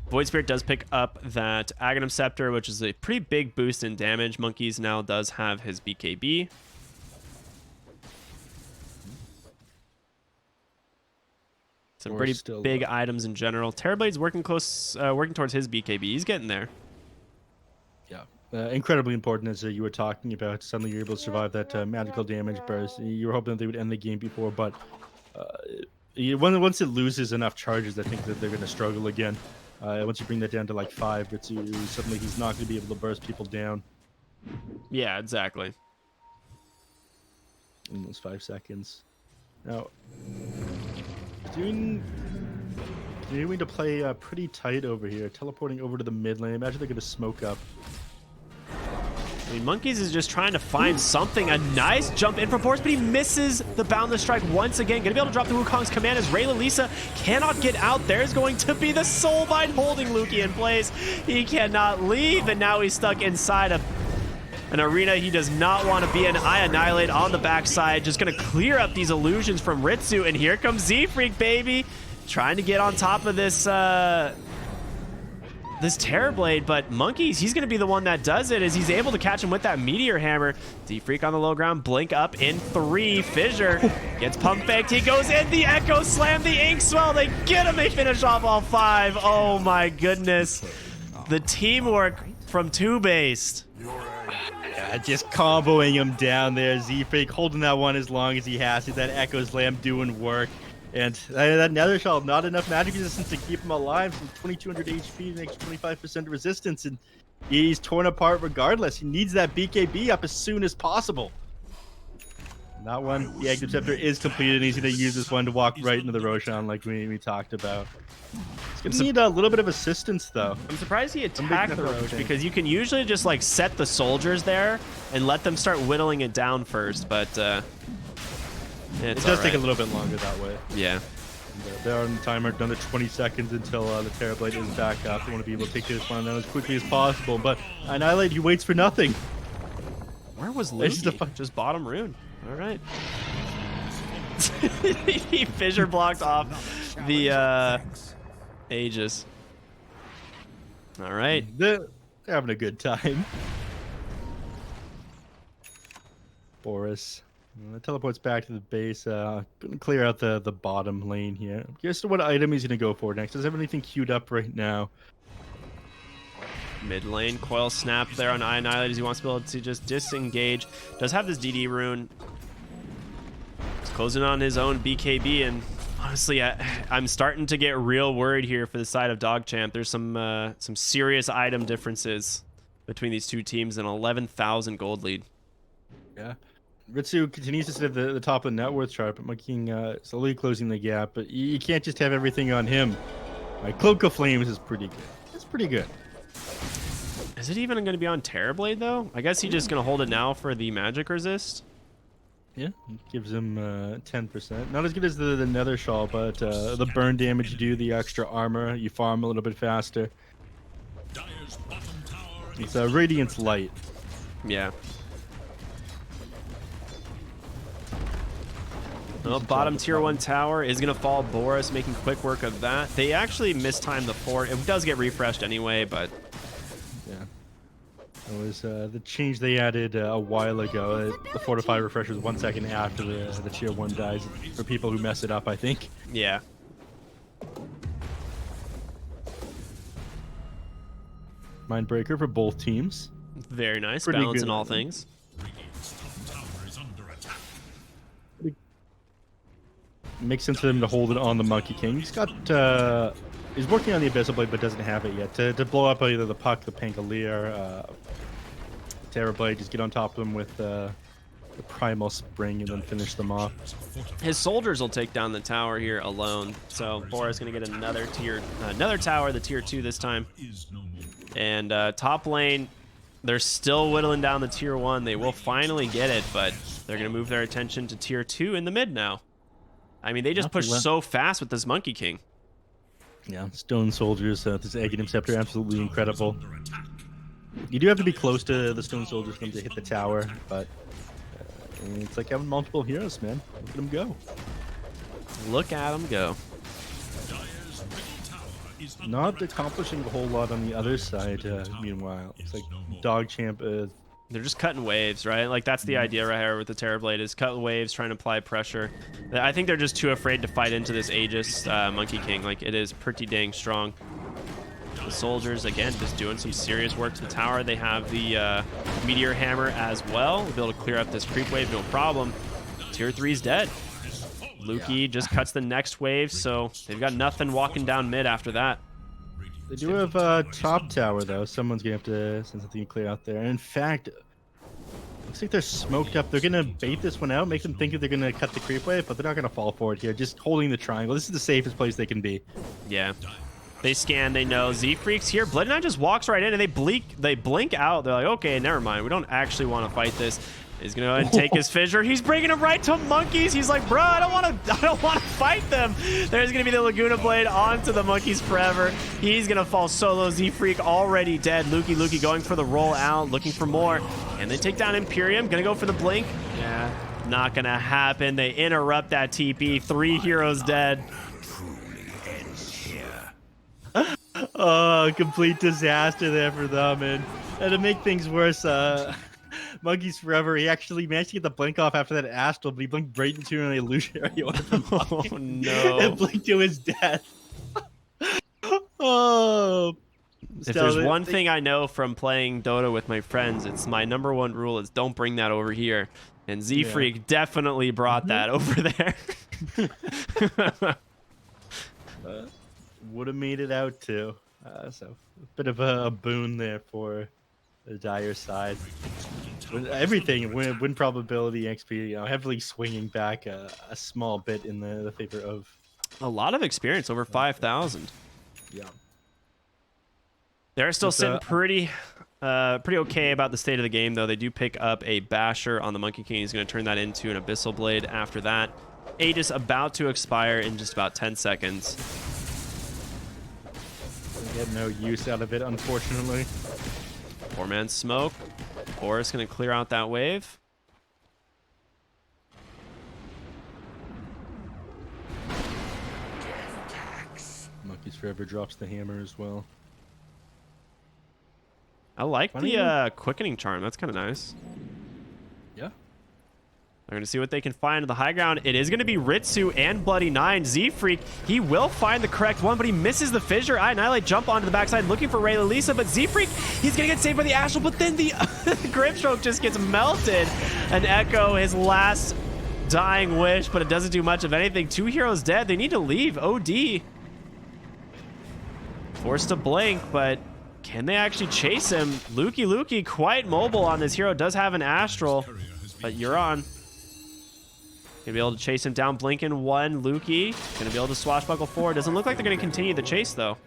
Void Spirit does pick up that Aghanim Scepter, which is a pretty big boost in damage. Monkeys now does have his BKB. Some pretty big items in general. Terrorblade's working towards his BKB. He's getting there. Yeah, incredibly important, as you were talking about. Suddenly you're able to survive that magical damage burst. You were hoping that they would end the game before, but once it loses enough charges, I think that they're going to struggle again. Once you bring that down to like 5, suddenly he's not going to be able to burst people down. Yeah, exactly. In those 5 seconds. Now, continuing to play pretty tight over here, teleporting over to the mid lane. Imagine they're going to smoke up. I mean, Monkeys is just trying to find something. A nice jump in from Boris, but he misses the Boundless Strike once again. Gonna be able to drop the Wukong's command as Ray Lisa cannot get out. There's going to be the Soulbind holding Lukey in place. He cannot leave, and now he's stuck inside of an arena he does not want to be in. I Annihilate on the backside, just gonna clear up these illusions from Ritsu, and here comes Z-Freak, baby, trying to get on top of this this Terrorblade, but Monkeys, he's going to be the one that does it, as he's able to catch him with that Meteor Hammer. Z-Freak on the low ground, blink up in 3. Fissure gets pump faked. He goes in, the Echo Slam, the Ink Swell. They get him, they finish off all 5. Oh my goodness. The teamwork from TOOBASED. Just comboing him down there. Z-Freak holding that one as long as he has to. That Echo Slam doing work. And that Nether Shell, not enough magic resistance to keep him alive. From 2200 HP, makes 25% resistance, and he's torn apart regardless. He needs that BKB up as soon as possible. And that one, the Active Scepter is completed, and he's going to use this one to walk right into the Roshan like we talked about. He's going to need a little bit of assistance, though. I'm surprised he attacked the Roche, because you can usually just like set the soldiers there and let them start whittling it down first, but it does take a little bit longer that way. Yeah. They're on the timer, down to 20 seconds until the Terrorblade is back up. They want to be able to take this one down as quickly as possible, but Annihilate, he waits for nothing. Where was Lukey? Just bottom rune. All right. He fissure blocked off the Aegis. All right. They're having a good time. Boris. Teleports back to the base. Gonna clear out the bottom lane here. Guess what item he's gonna go for next. Does have anything queued up right now? Mid lane, coil snap there on Annihilate as he wants to be able to just disengage. Does have this DD rune. He's closing on his own BKB, and honestly, I'm starting to get real worried here for the side of DogChamp. There's some serious item differences between these two teams, and 11,000 gold lead. Yeah. Ritsu continues to sit at the top of the net worth chart, but Monkey King slowly closing the gap. But you can't just have everything on him. Cloak of Flames is pretty good. It's pretty good. Is it even going to be on Terrorblade, though? I guess he's just going to hold it now for the magic resist. Yeah, gives him 10%. Not as good as the Nether Shawl, but the burn damage you do, the extra armor, you farm a little bit faster. It's Radiance Light. Yeah. Well, decent bottom job with tier that 1 tower is going to fall. Boris making quick work of that. They actually mistimed the fort. It does get refreshed anyway, but Yeah. It was the change they added a while ago. The fortify refreshers 1 second after the tier 1 dies for people who mess it up, I think. yeah. Mindbreaker for both teams. Very nice. Pretty Balance good in all on them. things. Makes sense for them to hold it on the Monkey King. He's got he's working on the Abyssal Blade but doesn't have it yet. To blow up either the Puck, the Pangolier, Terrorblade, just get on top of them with the Primal Spring and then finish them off. His soldiers will take down the tower here alone. So Boris going to get another tower, the tier 2 this time. And top lane, they're still whittling down the tier 1. They will finally get it, but they're going to move their attention to tier 2 in the mid now. I mean, they just push so fast with this Monkey King. Yeah, Stone Soldiers, this Aghanim Scepter, absolutely incredible. You do have to be close to the Stone Soldiers for them to hit the tower, but it's like having multiple heroes, man. Look at them go. Look at them go. Not accomplishing a whole lot on the other side, meanwhile. It's like DogChamp... They're just cutting waves, right? Like, that's the idea right here with the Terrorblade, is cut waves, trying to apply pressure. I think they're just too afraid to fight into this Aegis Monkey King. Like, it is pretty dang strong. The soldiers, again, just doing some serious work to the tower. They have the Meteor Hammer as well. We'll be able to clear up this creep wave, no problem. Tier 3's dead. Lukey just cuts the next wave, so they've got nothing walking down mid after that. They do have top tower, though. Someone's going to have to send something clear out there. And in fact, looks like they're smoked up. They're going to bait this one out, make them think that they're going to cut the creep wave, but they're not going to fall for it here. Just holding the triangle. This is the safest place they can be. Yeah. They scan, they know. Z-Freak's here. Blood Knight just walks right in, and they blink out. They're like, okay, never mind. We don't actually want to fight this. He's gonna go ahead and take his fissure. He's bringing him right to monkeys. He's like, bro, I don't want to fight them. There's gonna be the Laguna Blade onto the monkeys forever. He's gonna fall solo. Z-Freak already dead. Lukey going for the roll out, looking for more. And they take down Imperium. Gonna go for the blink. Yeah, not gonna happen. They interrupt that TP. 3 heroes dead. Oh, complete disaster there for them, and to make things worse, Monkeys Forever, he actually managed to get the blink off after that Astral, but he blinked right into an illusionary. Oh no! And blinked to his death. Oh. If there's one thing I know from playing Dota with my friends, it's my #1 rule is don't bring that over here. And Z-Freak definitely brought that over there. Would have made it out too. So a bit of a boon there for the Dire side. Everything, win probability, XP, you know, heavily swinging back a small bit in the favor of a lot of experience, over 5,000. Yeah. They're still sitting pretty okay about the state of the game, though. They do pick up a Basher on the Monkey King. He's going to turn that into an Abyssal Blade after that. Aegis about to expire in just about 10 seconds. Get no use out of it, unfortunately. 4-man smoke. Boris going to clear out that wave. Monkeys Forever drops the hammer as well. I like the quickening charm. That's kind of nice. Yeah. They're going to see what they can find on the high ground. It is going to be Ritsu and Bloody 9. Z-Freak, he will find the correct one, but he misses the fissure. Annihilate jump onto the backside looking for Ray Lisa, but Z-Freak, he's going to get saved by the Astral, but then the Grimstroke just gets melted. And Echo, his last dying wish, but it doesn't do much of anything. 2 heroes dead. They need to leave. OD. Forced to blink, but can they actually chase him? Lukey quite mobile on this hero. Does have an Astral, but you're on. Gonna be able to chase him down. Blinking 1. Lukey gonna be able to swashbuckle 4. Doesn't look like they're gonna continue the chase though.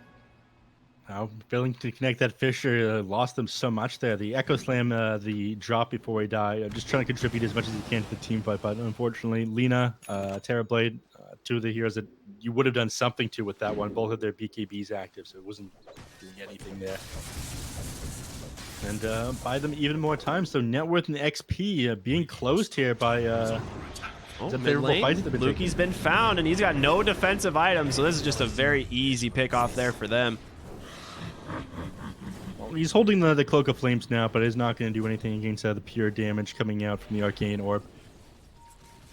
Now, failing to connect that fissure lost them so much there. The Echo Slam, the drop before he died, just trying to contribute as much as he can to the team fight, but unfortunately, Lina, Terrorblade, 2 of the heroes that you would have done something to with that one. Both of their BKBs active, so it wasn't doing anything there. And buy them even more time. So net worth and XP being closed here by Oh, a mid favorable lane. fight that they've been Lukey's been found, and he's got no defensive items, so this is just a very easy pick off there for them. Well, he's holding the Cloak of Flames now, but is not going to do anything against the pure damage coming out from the Arcane Orb.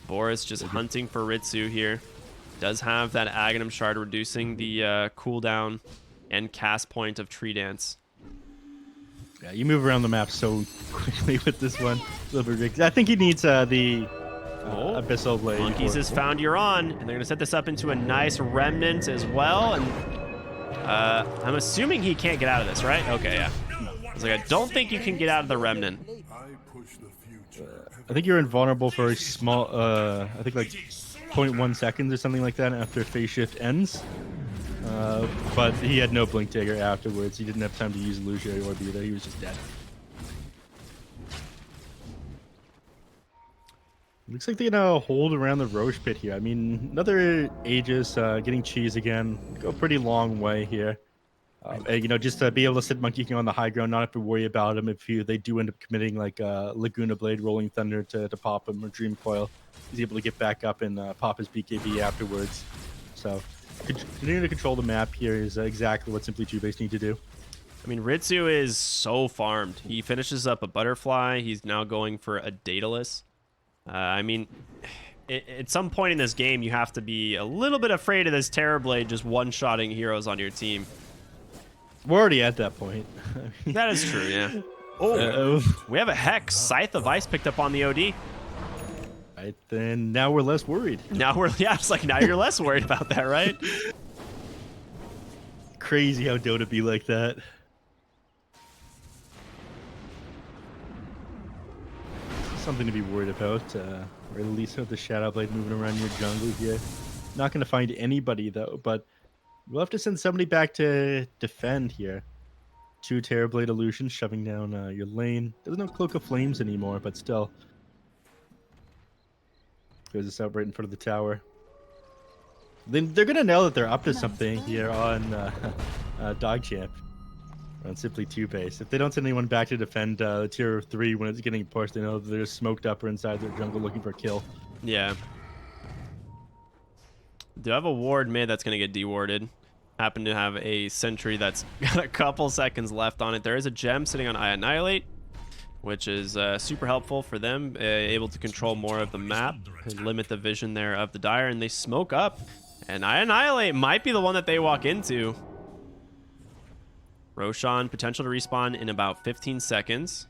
Boris just hunting for Ritsu here. Does have that Aghanim Shard, reducing the cooldown and cast point of Tree Dance. Yeah, you move around the map so quickly with this one. A little bit ridiculous. I think he needs the Abyssal Blade. Monkeys has found Euron, and they're going to set this up into a nice Remnant as well. And I'm assuming he can't get out of this, right? Okay, yeah. I was like, I don't think you can get out of the Remnant. I think you're invulnerable for a small, I think like 0.1 seconds or something like that after phase shift ends. But he had no Blink Dagger afterwards. He didn't have time to use Illusionary Orb either. He was just dead. Looks like they're gonna hold around the Roche Pit here. I mean, another Aegis getting cheese again. Go a pretty long way here. You know, just to be able to sit Monkey King on the high ground, not have to worry about him if they do end up committing like Laguna Blade, Rolling Thunder to pop him, or Dream Coil. He's able to get back up and pop his BKB afterwards. So continuing to control the map here is exactly what Simply TOOBASED need to do. I mean, Ritsu is so farmed. He finishes up a Butterfly. He's now going for a Daedalus. I mean, at some point in this game, you have to be a little bit afraid of this Terrorblade just one-shotting heroes on your team. We're already at that point. That is true, yeah. Oh, we have a Hex. Scythe of Ice picked up on the OD. Right, then now we're less worried. Now it's like now you're less worried about that, right? Crazy how Dota be like that. Something to be worried about. Or at least with the Shadow Blade moving around your jungle here. Not going to find anybody though, but we'll have to send somebody back to defend here. 2 Terrorblade Illusions shoving down your lane. Doesn't have Cloak of Flames anymore, but still. Goes this out right in front of the tower. Then they're going to know that they're up to something here on DogChamp. On Simply TOOBASED. If they don't send anyone back to defend tier 3 when it's getting pushed, they know that they're smoked up or inside their jungle looking for a kill. Yeah. Do I have a ward mid that's going to get dewarded? Happen to have a sentry that's got a couple seconds left on it. There is a gem sitting on I Annihilate, which is super helpful for them, able to control more of the map and limit the vision there of the Dire, and they smoke up. And I Annihilate might be the one that they walk into. Roshan, potential to respawn in about 15 seconds.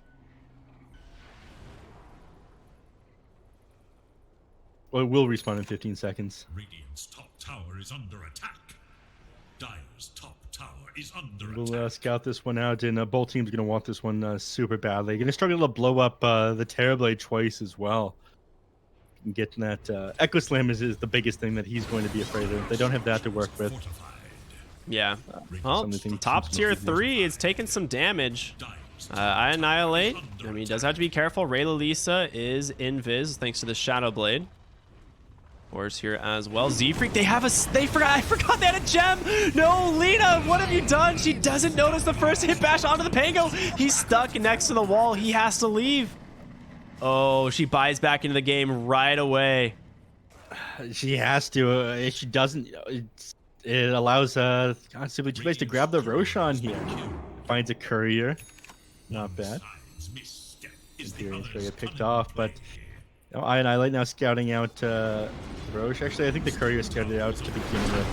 Well, it will respawn in 15 seconds. Radiant's top tower is under attack. Dire's top tower is under We'll attack. scout this one out, and both teams going to want this one super badly. Going to struggle to blow up the Terrorblade twice as well. And getting that Echo Slam is the biggest thing that he's going to be afraid of. They don't have that to work with. Yeah. Well, Something top seems tier to be 3 is taking some damage. I Annihilate. I mean, he does have to be careful. Raylalisa is invis thanks to the Shadow Blade. Wars here as well. Z-Freak, I forgot they had a gem. No, Lena, what have you done? She doesn't notice the first hit bash onto the Pango. He's stuck next to the wall. He has to leave. Oh, she buys back into the game right away. She has to. If she doesn't, it allows Simply TOOBASED to grab the Roshan here. Finds a courier. Not bad. In theory, it's going to get picked off, but I Annihilate now scouting out Roche. Actually, I think the courier scouted out to begin with.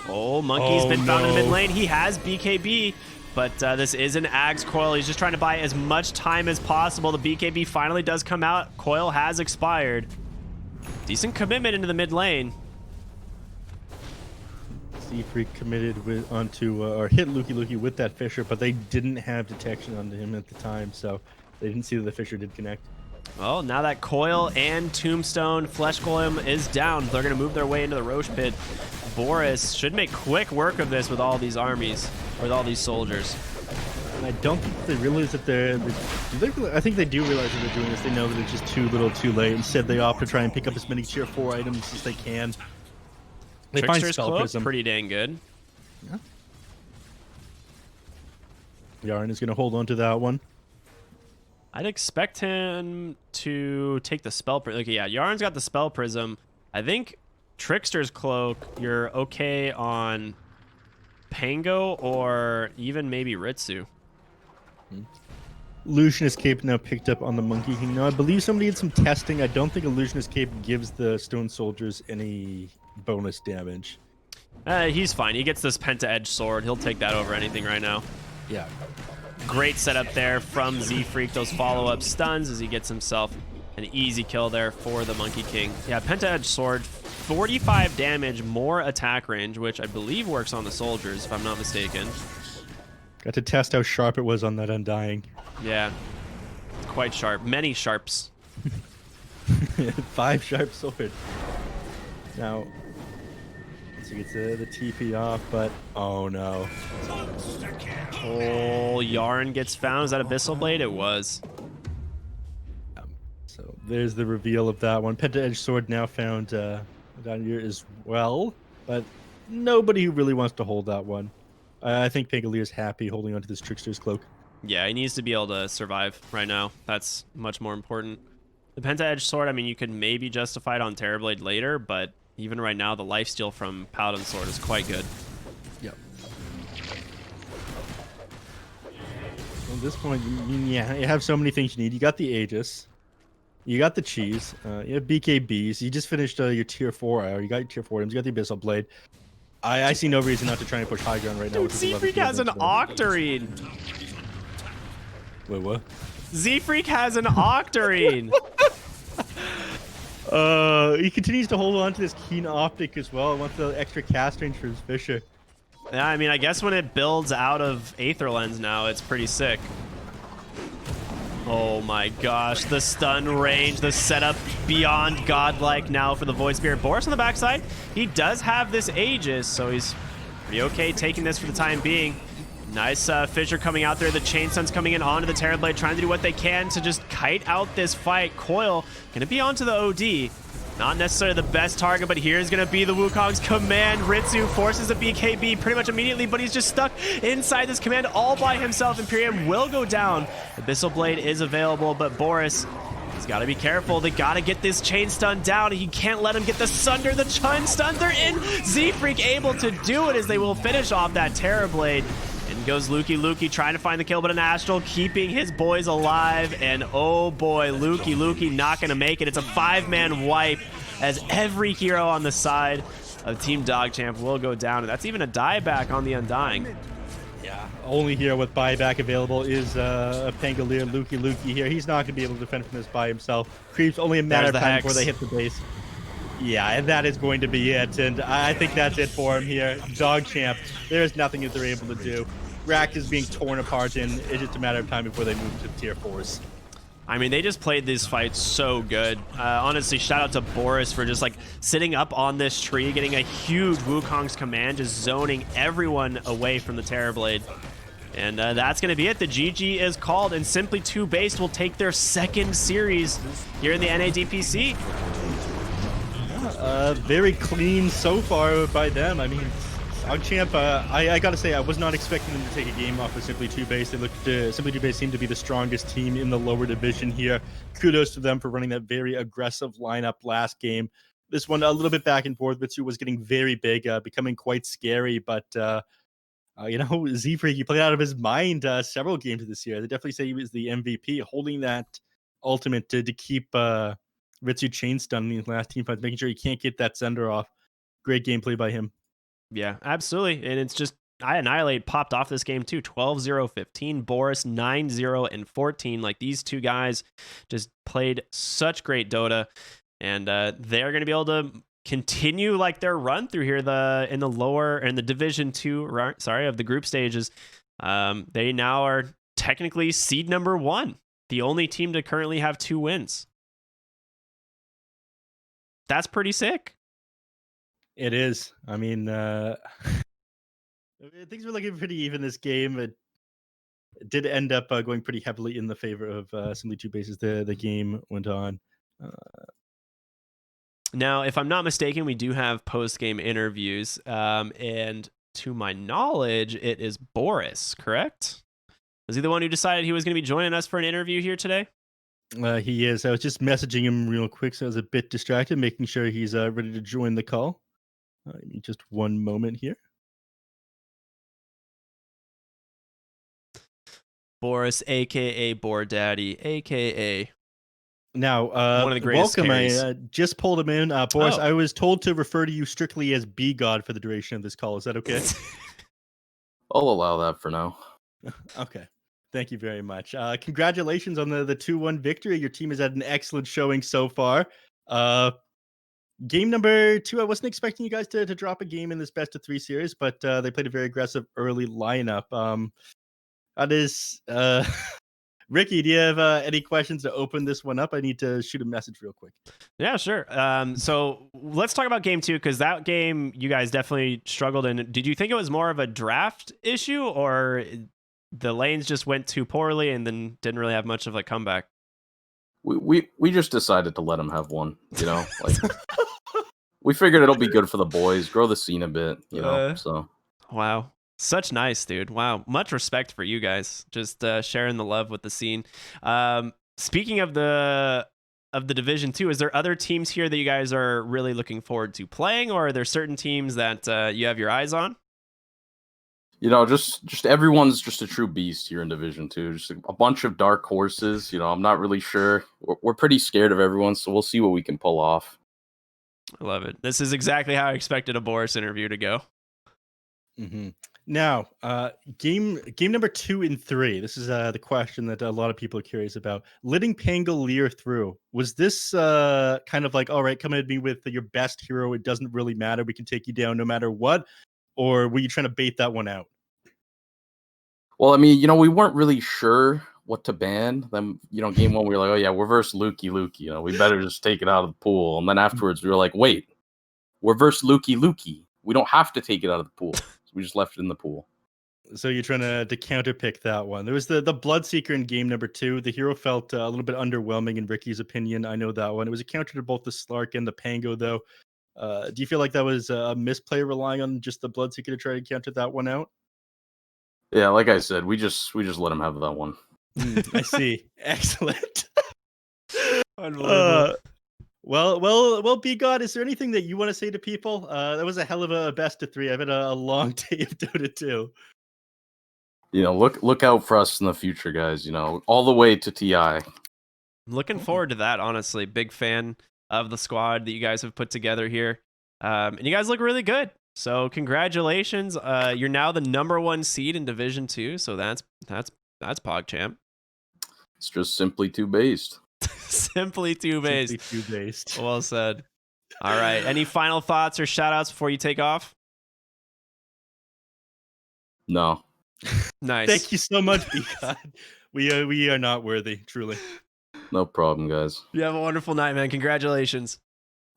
Oh, Monkey's been found in the mid lane. He has BKB, but this is an Agh's Coil. He's just trying to buy as much time as possible. The BKB finally does come out. Coil has expired. Decent commitment into the mid lane. Z-Freak committed onto or hit Lukey with that Fisher, but they didn't have detection onto him at the time, so they didn't see that the Fisher did connect. Well, now that Coil and Tombstone Flesh Golem is down, they're going to move their way into the Roche Pit. Boris should make quick work of this with all these armies, with all these soldiers. And I don't think they realize that I think they do realize that they're doing this. They know that it's just too little too late. Instead, they opt to try and pick up as many tier 4 items as they can. They find Trickster's Spell Cloak, Prism. pretty dang good. Yeah. Yarn is going to hold on to that one. I'd expect him to take the spell prism. Okay, yeah, Yarn's got the spell prism. I think Trickster's cloak, you're okay on Pango or even maybe Ritsu. Illusionist Cape now picked up on the Monkey King. Now, I believe somebody did some testing. I don't think Illusionist Cape gives the Stone Soldiers any bonus damage. He's fine. He gets this Penta Edge sword. He'll take that over anything right now. Yeah. Great setup there from Z-Freak. Those follow-up stuns as he gets himself an easy kill there for the Monkey King. Yeah, Penta Edge sword, 45 damage, more attack range, which I believe works on the soldiers, if I'm not mistaken. Got to test how sharp it was on that Undying. Yeah, quite sharp. Many sharps. 5 sharp sword. Now, so he gets the TP off, but oh no. Oh, Yarn gets found. Is that Abyssal Blade? It was. So there's the reveal of that one. Penta Edge sword now found down here as well, but nobody who really wants to hold that one. I think Pangalier's happy holding onto this Trickster's cloak. Yeah, he needs to be able to survive right now. That's much more important. The Penta Edge sword, I mean, you could maybe justify it on Terrorblade later, but even right now, the lifesteal from Paladin sword is quite good. Yep. At this point, you have so many things you need. You got the Aegis. You got the cheese. You have BKBs. You just finished your tier 4 hour. You got your tier 4 items. You got the Abyssal Blade. I see no reason not to try and push high ground right now. Dude, Z-Freak has an Octarine. Wait, what? Z-Freak has an Octarine. He continues to hold on to this keen optic as well. Wants the extra cast range for his Fisher. Yeah, I mean, I guess when it builds out of Aether Lens now, it's pretty sick. Oh my gosh, the stun range, the setup beyond godlike now for the Void Spirit. Boris on the backside, he does have this Aegis, so he's pretty okay taking this for the time being. Nice Fissure coming out there. The Chain Stun's coming in onto the Terrorblade, trying to do what they can to just kite out this fight. Coil gonna be onto the OD. Not necessarily the best target, but here's gonna be the Wukong's command. Ritsu forces a BKB pretty much immediately, but he's just stuck inside this command all by himself. Imperium will go down. Abyssal Blade is available, but Boris, he's gotta be careful. They gotta get this chain stun down. He can't let him get the Sunder. The chain stun, they're in. Z-Freak able to do it as they will finish off that Terrorblade. And goes Lukey trying to find the kill, but an Astral keeping his boys alive. And oh boy, Lukey not gonna make it. It's a 5-man wipe as every hero on the side of Team DogChamp will go down. And that's even a dieback on the Undying. Yeah, only hero with buyback available is Pangolier. Lukey here. He's not gonna be able to defend from this by himself. Creeps only a matter of time before they hit the base. Yeah, and that is going to be it, and I think that's it for him here. DogChamp, there's nothing that they're able to do. Rack is being torn apart, and it's just a matter of time before they move to tier 4s. I mean, they just played these fights so good. Honestly, shout out to Boris for just like sitting up on this tree, getting a huge Wukong's command, just zoning everyone away from the Terrorblade. And that's going to be it. The GG is called, and Simply TOOBASED will take their second series here in the NA DPC. Very clean so far by them. I mean, DogChamp, I gotta say, I was not expecting them to take a game off of Simply TOOBASED. They looked, Simply TOOBASED seemed to be the strongest team in the lower division here. Kudos to them for running that very aggressive lineup last game. This one, a little bit back and forth. Ritsu was getting very big, becoming quite scary, but you know, Z-Freak, he played out of his mind several games this year. They definitely say he was the MVP, holding that ultimate to keep Ritsu chain stun in these last team fights, making sure he can't get that sender off. Great gameplay by him. Yeah, absolutely. And it's just, Annihilate popped off this game too. 12-0-15. Boris 9-0-14. Like, these two guys just played such great Dota. And they're going to be able to continue like their run through here in the Division 2, of the group stages. They now are technically seed number 1. The only team to currently have 2 wins. That's pretty sick. It is. I mean, things were looking pretty even this game. It did end up going pretty heavily in the favor of Simply TOOBASED as the game went on. Now, if I'm not mistaken, we do have post-game interviews. And to my knowledge, it is Boris, correct? Was he the one who decided he was going to be joining us for an interview here today? He is. I was just messaging him real quick, so I was a bit distracted, making sure he's ready to join the call. Give me just one moment here. Boris, aka Boar Daddy, aka Now, one of the greatest welcome. carries. I just pulled him in. Boris, Oh. I was told to refer to you strictly as B God for the duration of this call. Is that okay? I'll allow that for now. Okay. Thank you very much. Congratulations on the 2-1 victory. Your team has had an excellent showing so far. Game number 2, I wasn't expecting you guys to drop a game in this best of 3 series, but they played a very aggressive early lineup. That is, Ricky, do you have any questions to open this one up? I need to shoot a message real quick. Yeah, sure. So let's talk about game 2, because that game you guys definitely struggled in. Did you think it was more of a draft issue, or the lanes just went too poorly and then didn't really have much of a comeback? We just decided to let him have one, like we figured it'll be good for the boys, grow the scene a bit, so. Wow. Such nice, dude. Wow. Much respect for you guys. Just sharing the love with the scene. Speaking of the Division 2, is there other teams here that you guys are really looking forward to playing, or are there certain teams that you have your eyes on? Just everyone's just a true beast here in Division 2. Just a bunch of dark horses. I'm not really sure. We're pretty scared of everyone, so we'll see what we can pull off. I love it. This is exactly how I expected a Boris interview to go. Mm-hmm. Now, game number 2 and 3. This is the question that a lot of people are curious about. Letting Pango leer through. Was this kind of like, all right, come at me with your best hero. It doesn't really matter. We can take you down no matter what. Or were you trying to bait that one out? Well, I mean, we weren't really sure what to ban. Then, game 1, we were like, oh yeah, we're versus Lukey. We better just take it out of the pool. And then afterwards, we were like, wait, we're versus Lukey. We don't have to take it out of the pool. So we just left it in the pool. So you're trying to counterpick that one. There was the Bloodseeker in game number 2. The hero felt a little bit underwhelming in Ricky's opinion. I know that one. It was a counter to both the Slark and the Pango, though. Do you feel like that was a misplay, relying on just the Bloodseeker to try to counter that one out? Yeah, like I said, we just let him have that one. I see. Excellent. Unbelievable. Well, B God, is there anything that you want to say to people? That was a hell of a best of 3. I've had a long day of Dota 2. Look out for us in the future, guys. All the way to TI. Looking forward to that, honestly. Big fan of the squad that you guys have put together here. And you guys look really good. So congratulations. You're now the #1 seed in Division 2. So that's PogChamp. It's just simply TOOBASED. Simply TOOBASED. Simply TOOBASED. Well said. All right. Any final thoughts or shout outs before you take off? No. Nice. Thank you so much, B God. We are not worthy, truly. No problem, guys. You have a wonderful night, man. Congratulations.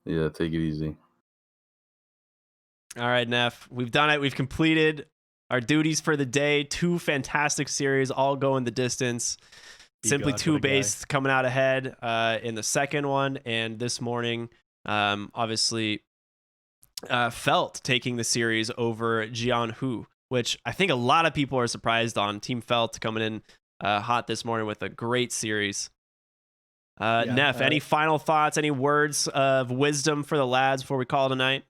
Yeah, take it easy. All right, Neph. We've done it. We've completed our duties for the day. 2 fantastic series, all going the distance. Simply TOOBASED coming out ahead in the second one. And this morning, obviously, Felt taking the series over Jianhu, which I think a lot of people are surprised on. Team Felt coming in hot this morning with a great series. Neph, any final thoughts, any words of wisdom for the lads before we call it a night?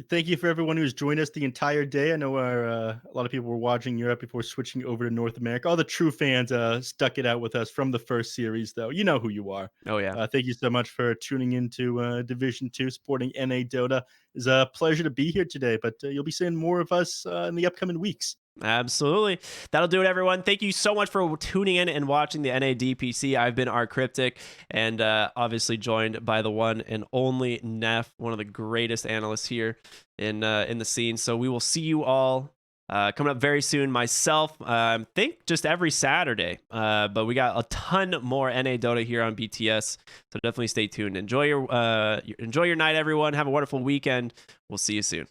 Thank you for everyone who's joined us the entire day. I know a lot of people were watching Europe before switching over to North America. All the true fans stuck it out with us from the first series, though. You know who you are. Oh, yeah. Thank you so much for tuning into Division 2, supporting NA Dota. It's a pleasure to be here today, but you'll be seeing more of us in the upcoming weeks. Absolutely. That'll do it, everyone. Thank you so much for tuning in and watching the NA DPC. I've been rkryptic, and obviously joined by the one and only Neph, one of the greatest analysts here in the scene. So we will see you all coming up very soon. Myself, I think just every Saturday, but we got a ton more NA Dota here on BTS. So definitely stay tuned. Enjoy your night, everyone. Have a wonderful weekend. We'll see you soon.